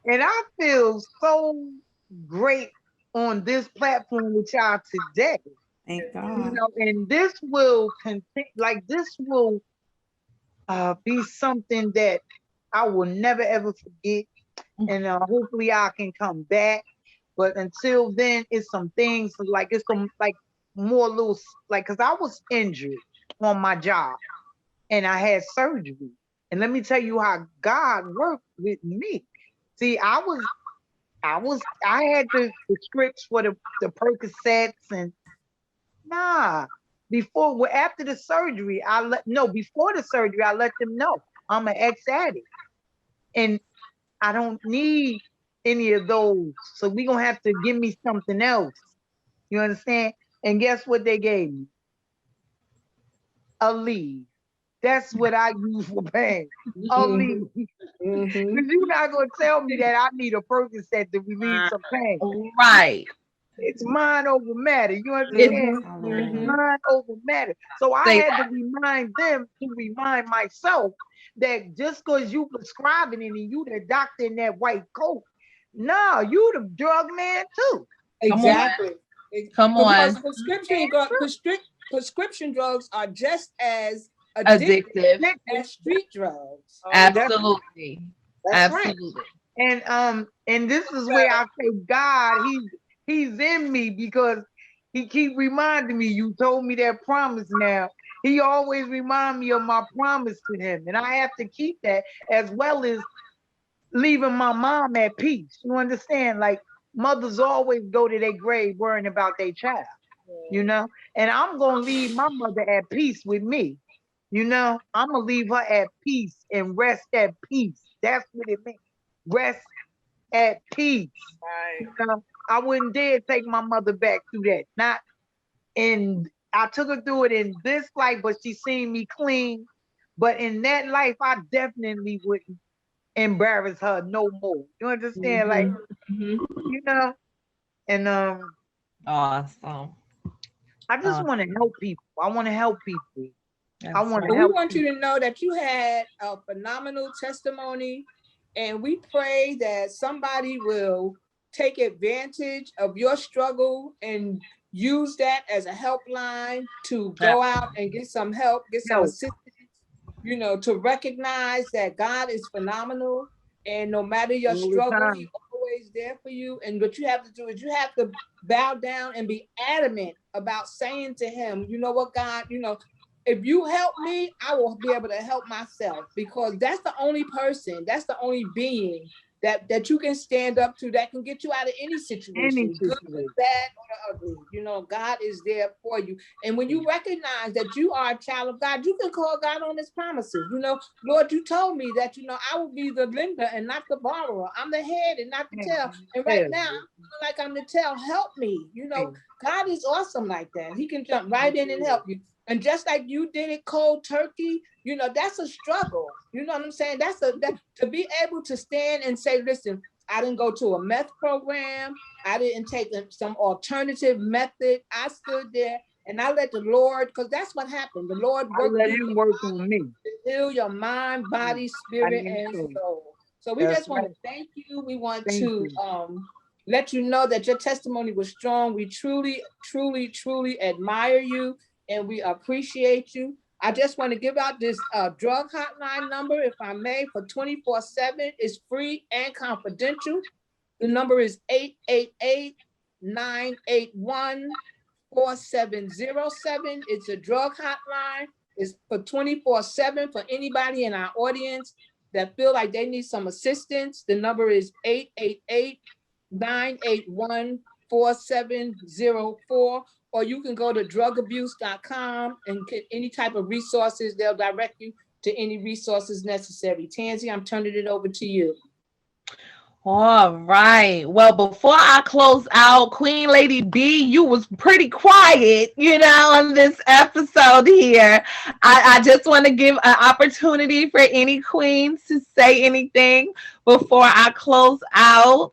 And I feel so great on this platform with y'all today. Thank God. And this will continue. Like this will be something that I will never ever forget, and hopefully I can come back. But until then, it's some things like it's some like more little like because I was injured on my job and I had surgery. And let me tell you how God worked with me. See, I had the scripts for the Percocets and after the surgery, before the surgery, I let them know I'm an ex-addict. And I don't need any of those. So we're going to have to give me something else. You understand? And guess what they gave me? A leave. That's what I use for pain. A leave. Because you're not going to tell me that I need a Percocet to relieve some pain. Right. It's mind over matter. You understand? Mind over matter. So I had to remind them to remind myself that just because you prescribing it and you the doctor in that white coat, no, you the drug man too. Exactly. Come on. Because prescription drugs are just as addictive as street drugs. Absolutely. That's Absolutely. Right. And this is where I say God, he's in me because he keep reminding me, you told me that promise now. He always remind me of my promise to him. And I have to keep that as well as leaving my mom at peace. You understand? Like mothers always go to their grave worrying about their child, and I'm going to leave my mother at peace with me. I'm going to leave her at peace and rest at peace. That's what it means. Rest at peace. Right. I wouldn't dare take my mother back through that. I took her through it in this life, but she seen me clean. But in that life, I definitely wouldn't embarrass her no more. You understand? Like, and awesome. I just want to help people. I want to help people. I want to help. We want you to know that you had a phenomenal testimony, and we pray that somebody will take advantage of your struggle and use that as a helpline to go out and get some help, get some assistance, to recognize that God is phenomenal. And no matter your struggle, he's always there for you. And what you have to do is you have to bow down and be adamant about saying to him, you know what, God, if you help me, I will be able to help myself, because that's the only person, that's the only being that you can stand up to that can get you out of any situation, good, bad, or the ugly. God is there for you. And when you recognize that you are a child of God, you can call God on his promises. Lord, you told me that, I will be the lender and not the borrower. I'm the head and not the tail. And right now, I'm feeling like I'm the tail. Help me. God is awesome like that. He can jump right in and help you. And just like you did it cold turkey, that's a struggle. You know what I'm saying? That to be able to stand and say, listen, I didn't go to a meth program. I didn't take some alternative method. I stood there and I let the Lord, because that's what happened. The Lord let him work on me. To heal your mind, body, spirit, and soul. So we just want to thank you. We want to let you know that your testimony was strong. We truly, truly, truly admire you. And we appreciate you. I just want to give out this drug hotline number, if I may, for 24/7. It's free and confidential. The number is 888-981-4707. It's a drug hotline. It's for 24/7 for anybody in our audience. that feel like they need some assistance, the number is 888-981-4704, or you can go to drugabuse.com and get any type of resources. They'll direct you to any resources necessary. Tansy, I'm turning it over to you. All right. Well, before I close out, Queen Lady B, you was pretty quiet, on this episode here. I just want to give an opportunity for any queens to say anything before I close out.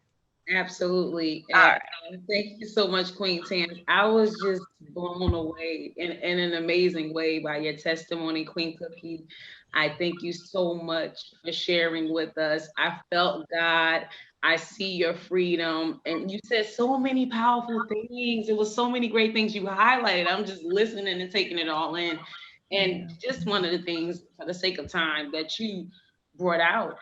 Absolutely. All right. Thank you so much, Queen Tam. I was just blown away in an amazing way by your testimony, Queen Cookie. I thank you so much for sharing with us. I felt God. I see your freedom. And you said so many powerful things. It was so many great things you highlighted. I'm just listening and taking it all in. And just one of the things, for the sake of time, that you brought out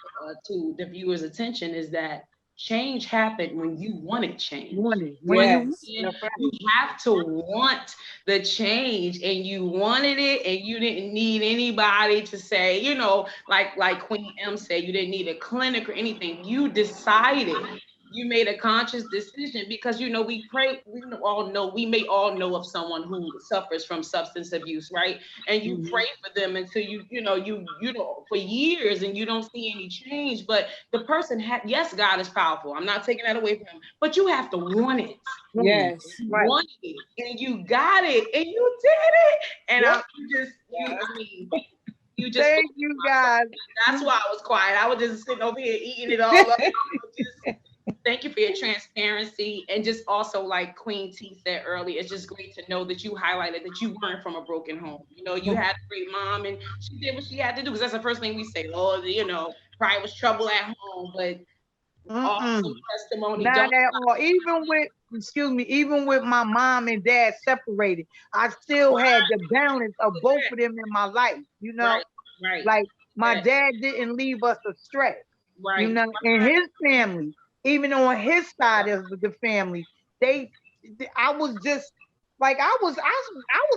to the viewers' attention is that change happened when you wanted change. You have to want the change, and you wanted it, and you didn't need anybody to say, like Queen M said, you didn't need a clinic or anything. You decided. You made a conscious decision because we pray. We may all know of someone who suffers from substance abuse, right? And you pray for them until you for years, and you don't see any change. But the person yes, God is powerful. I'm not taking that away from him, but you have to want it. Yes, you wanted it, and you got it, and you did it. And you just thank you guys. That's why I was quiet. I was just sitting over here eating it all up. Thank you for your transparency, and just also, like Queen T said earlier, it's just great to know that you highlighted that you weren't from a broken home. You had a great mom, and she did what she had to do, because that's the first thing we say. Oh, probably was trouble at home, but awesome testimony. Not at all. Even with my mom and dad separated, I still had the balance of both of them in my life. Right. Like my dad didn't leave us astray. Right. And his family, even on his side of the family, I was just like I was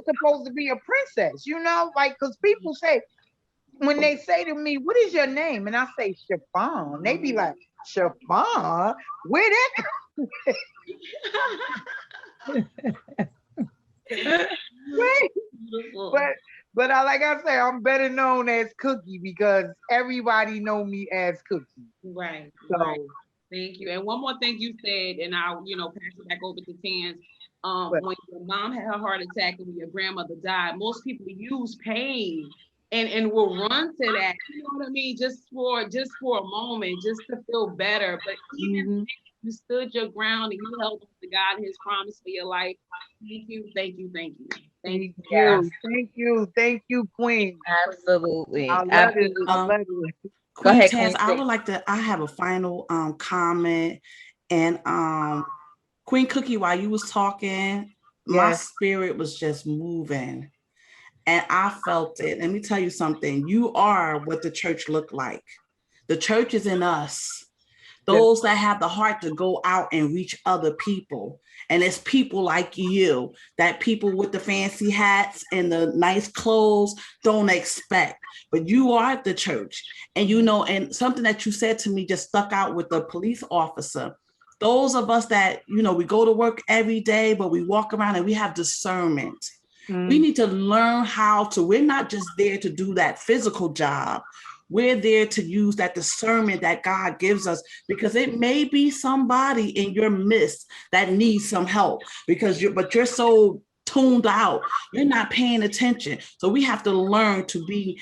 supposed to be a princess, because people say, when they say to me, "What is your name?" and I say Chiffon, they be like, "Chiffon? Where that But like I say, I'm better known as Cookie because everybody know me as Cookie. Right. So right. Thank you. And one more thing you said, and I'll pass it back over to Tans. When your mom had her heart attack and when your grandmother died, most people use pain and will run to that. You know what I mean? Just for a moment, just to feel better. But even you stood your ground and you held on to God and His promise for your life. Thank you. Thank you. Thank you. Thank you. Thank you. Thank you, Queen. Absolutely. I love it. I love it. Go ahead, Queen Tans, I have a final comment. And Queen Cookie, while you was talking, my spirit was just moving. And I felt it. Let me tell you something. You are what the church looked like. The church is in us. Those that have the heart to go out and reach other people. And it's people like you, that people with the fancy hats and the nice clothes don't expect. But you are the church. And and something that you said to me just stuck out with the police officer. Those of us that, we go to work every day, but we walk around and we have discernment. We need to learn we're not just there to do that physical job. We're there to use that discernment that God gives us, because it may be somebody in your midst that needs some help but you're so tuned out. You're not paying attention. So we have to learn to be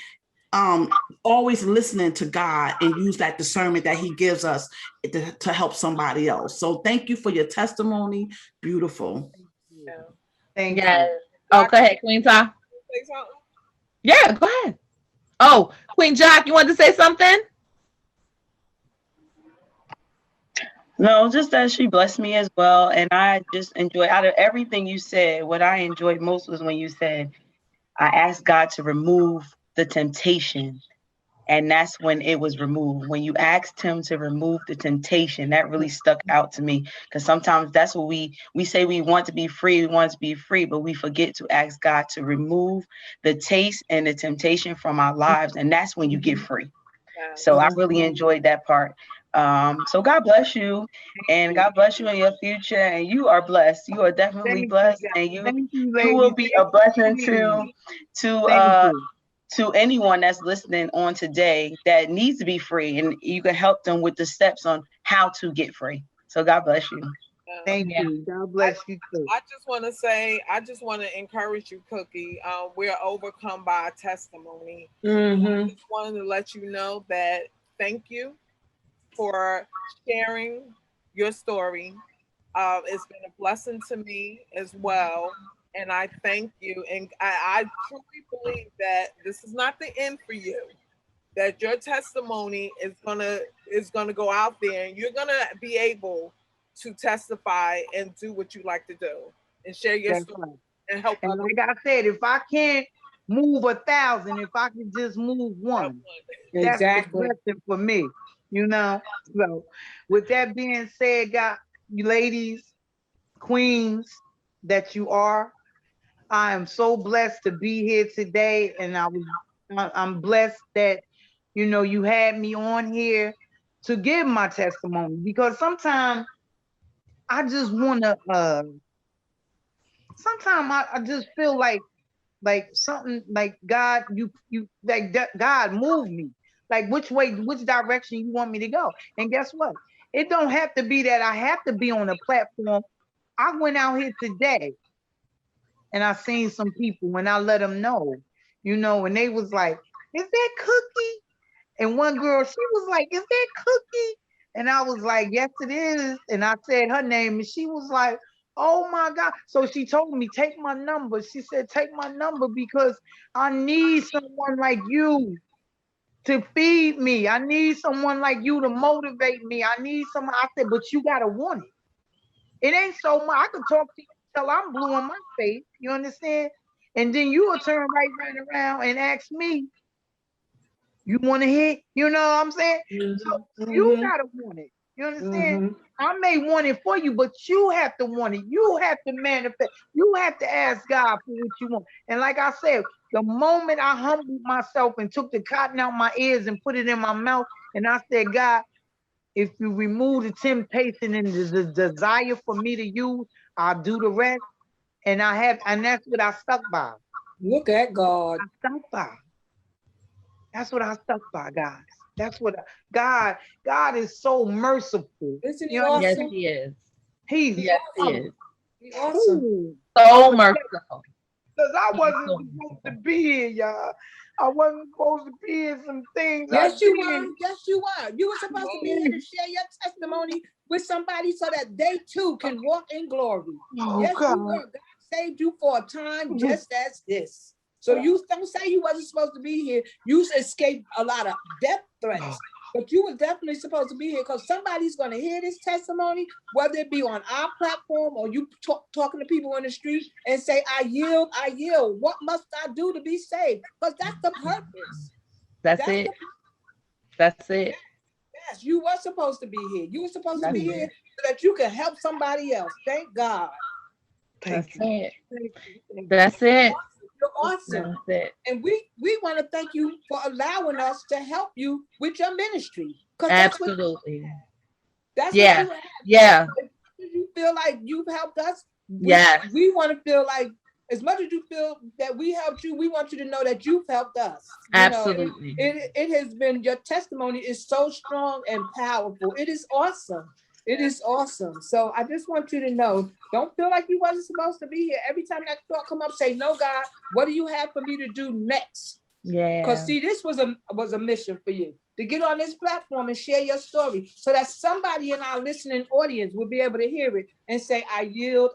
always listening to God and use that discernment that He gives us to help somebody else. So thank you for your testimony. Beautiful. Thank you. Oh, go ahead, Queen Ta. Say something? Yeah, go ahead. Oh, Queen Jock, you wanted to say something? No, just that she blessed me as well. And I just enjoyed, out of everything you said, what I enjoyed most was when you said, I asked God to remove the temptation. And that's when it was removed. When you asked Him to remove the temptation, that really stuck out to me. Because sometimes that's what we say, we want to be free, but we forget to ask God to remove the taste and the temptation from our lives. And that's when you get free. So I really enjoyed that part. So God bless you, and God bless you in your future. And you are blessed. You are definitely Thank blessed, you, and guys. Thank you, you will ladies. be a blessing to Thank uh you. to anyone that's listening on today that needs to be free, and you can help them with the steps on how to get free. So God bless you. Thank Yeah. you. God bless you too. I just want to say, I just want to encourage you, Cookie. We're overcome by our testimony. Mm-hmm. Just wanted to let you know that thank you for sharing your story. It's been a blessing to me as well. And I thank you. And I truly believe that this is not the end for you. That your testimony is gonna go out there, and you're gonna be able to testify and do what you like to do and share your That's story right. and help And others. like I said, if I can't move 1,000, if I can just move one, that's the Exactly. blessing for me, you know. So, with that being said, God, you ladies, queens that you are, I am so blessed to be here today, and I'm blessed that you had me on here to give my testimony, because sometimes I just want to. Sometimes I just feel like something like God, you like God move me. Like which direction you want me to go. And guess what? It don't have to be that I have to be on a platform. I went out here today and I seen some people when I let them know, and they was like, is that Cookie? And one girl, she was like, is that Cookie? And I was like, yes, it is. And I said her name, and she was like, oh my God. So she told me, take my number. She said, take my number because I need someone like you to feed me. I need someone like you to motivate me. I need someone. I said, but you got to want it. It ain't so much. I could talk to you till I'm blue in my face. You understand? And then you will turn right around and ask me, you want to hit? You know what I'm saying? So you Mm-hmm. gotta want it. You understand? Mm-hmm. I may want it for you, but you have to want it. You have to manifest. You have to ask God for what you want. And like I said, the moment I humbled myself and took the cotton out my ears and put it in my mouth, and I said, God, if you remove the temptation and the desire for me to use, I'll do the rest. And that's what I stuck by. Look at God. I stuck by. That's what I stuck by, guys. That's what God is so merciful. Isn't he You Yes, understand? awesome? he is. He's Yes, he is. He's awesome. So merciful. Because I He is wasn't so supposed to merciful. be here, y'all. I wasn't supposed to be here. Some things I Yes, you did. were. Yes, you were. You were supposed to be here to share your testimony with somebody so that they too can walk in glory. Oh Yes, God. you were. God saved you for a time just as this. So you don't say you wasn't supposed to be here. You escaped a lot of death threats. But you were definitely supposed to be here because somebody's going to hear this testimony, whether it be on our platform or you talking to people on the street and say, I yield, I yield. What must I do to be saved? Because that's the purpose. That's it. That's it. Yes, you were supposed to be here. You were supposed to That's be here it. so that you can help somebody else. Thank God. That's Thank you. it. Thank you. That's it. You're awesome. That's it. And we want to thank you for allowing us to help you with your ministry. Because that's what Absolutely. what Yeah. you have. Yeah. If you feel like you've helped us, Yes. we want to feel like as much as you feel that we helped you, we want you to know that you've helped us. Absolutely. It has been, your testimony is so strong and powerful. It is awesome. It is awesome. So I just want you to know, don't feel like you wasn't supposed to be here. Every time that thought come up, say, no, God, what do you have for me to do next? Yeah. Because see, this was a mission for you to get on this platform and share your story so that somebody in our listening audience will be able to hear it and say, I yield,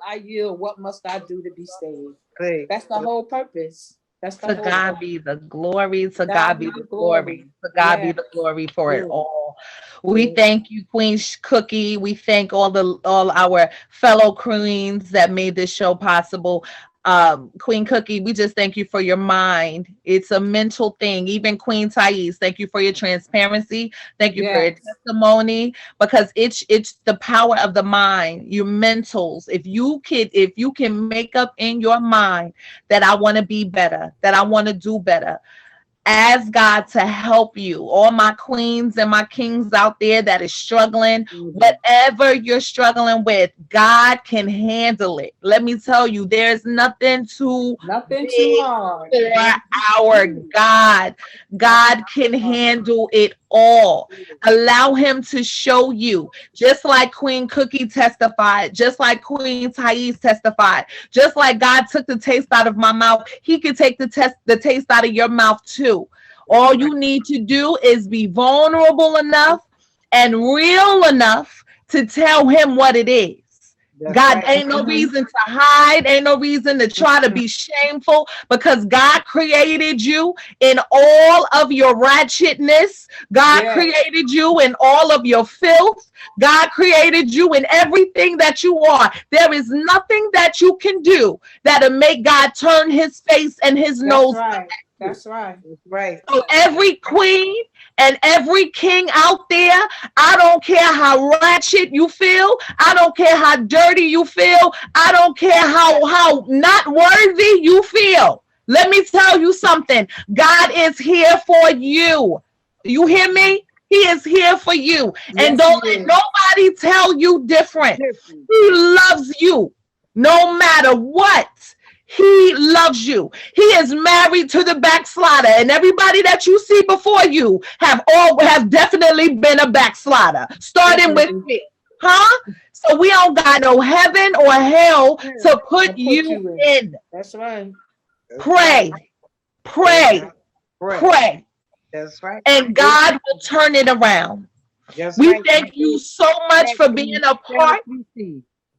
what must I do to be saved? Hey. That's the whole purpose. That's the To whole God purpose. be the glory. To God be the glory. To God be the glory for it all. We thank you, Queen Cookie. We thank all our fellow queens that made this show possible. Queen Cookie, we just thank you for your mind. It's a mental thing. Even Queen Thais, thank you for your transparency. Thank you for your testimony, because it's the power of the mind, your mentals. If you can make up in your mind that I want to be better, that I want to do better, ask God to help you. All my queens and my kings out there that is struggling, whatever you're struggling with, God can handle it. Let me tell you, there's nothing too hard for our God. God can handle it all. Allow him to show you, just like Queen Cookie testified, just like Queen Thais testified, just like God took the taste out of my mouth, he can take the taste out of your mouth too. All you need to do is be vulnerable enough and real enough to tell him what it is. God, ain't no reason to hide, ain't no reason to try to be shameful, because God created you in all of your ratchetness. God created you in all of your filth. God created you in everything that you are. There is nothing that you can do that'll make God turn his face and his nose. That's right. So every queen and every king out there, I don't care how ratchet you feel, I don't care how dirty you feel, I don't care how not worthy you feel. Let me tell you something. God is here for you. You hear me? He is here for you. And don't let nobody tell you different. He loves you no matter what. He loves you. He is married to the backslider, and everybody that you see before you have definitely been a backslider, starting with me. Huh? So we don't got no heaven or hell to put you in. That's right. Pray. That's right. And God will turn it around. We thank you so much for being a part.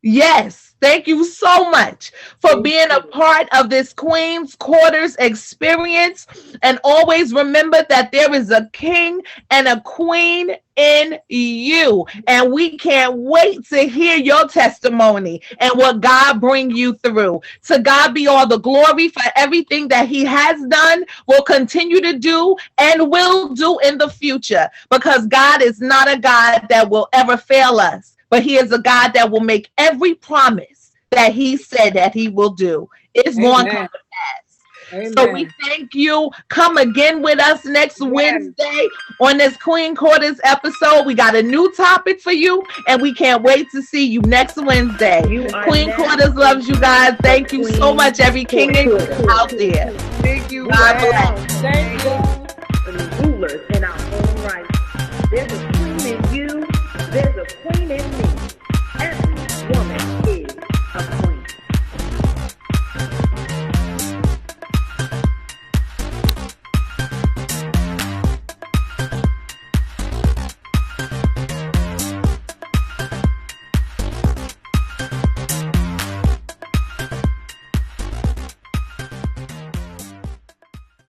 Yes, thank you so much for being a part of this Queenz Quarters experience. And always remember that there is a king and a queen in you. And we can't wait to hear your testimony and what God bring you through. To God be all the glory for everything that he has done, will continue to do, and will do in the future. Because God is not a God that will ever fail us, but he is a God that will make every promise that he said that he will do. It's going to come to pass. So we thank you. Come again with us next Wednesday on this Queen Quarters episode. We got a new topic for you, and we can't wait to see you next Wednesday. Queen Quarters loves you guys. Thank you so much, every king and queen out there. Thank you. God bless. Thank you.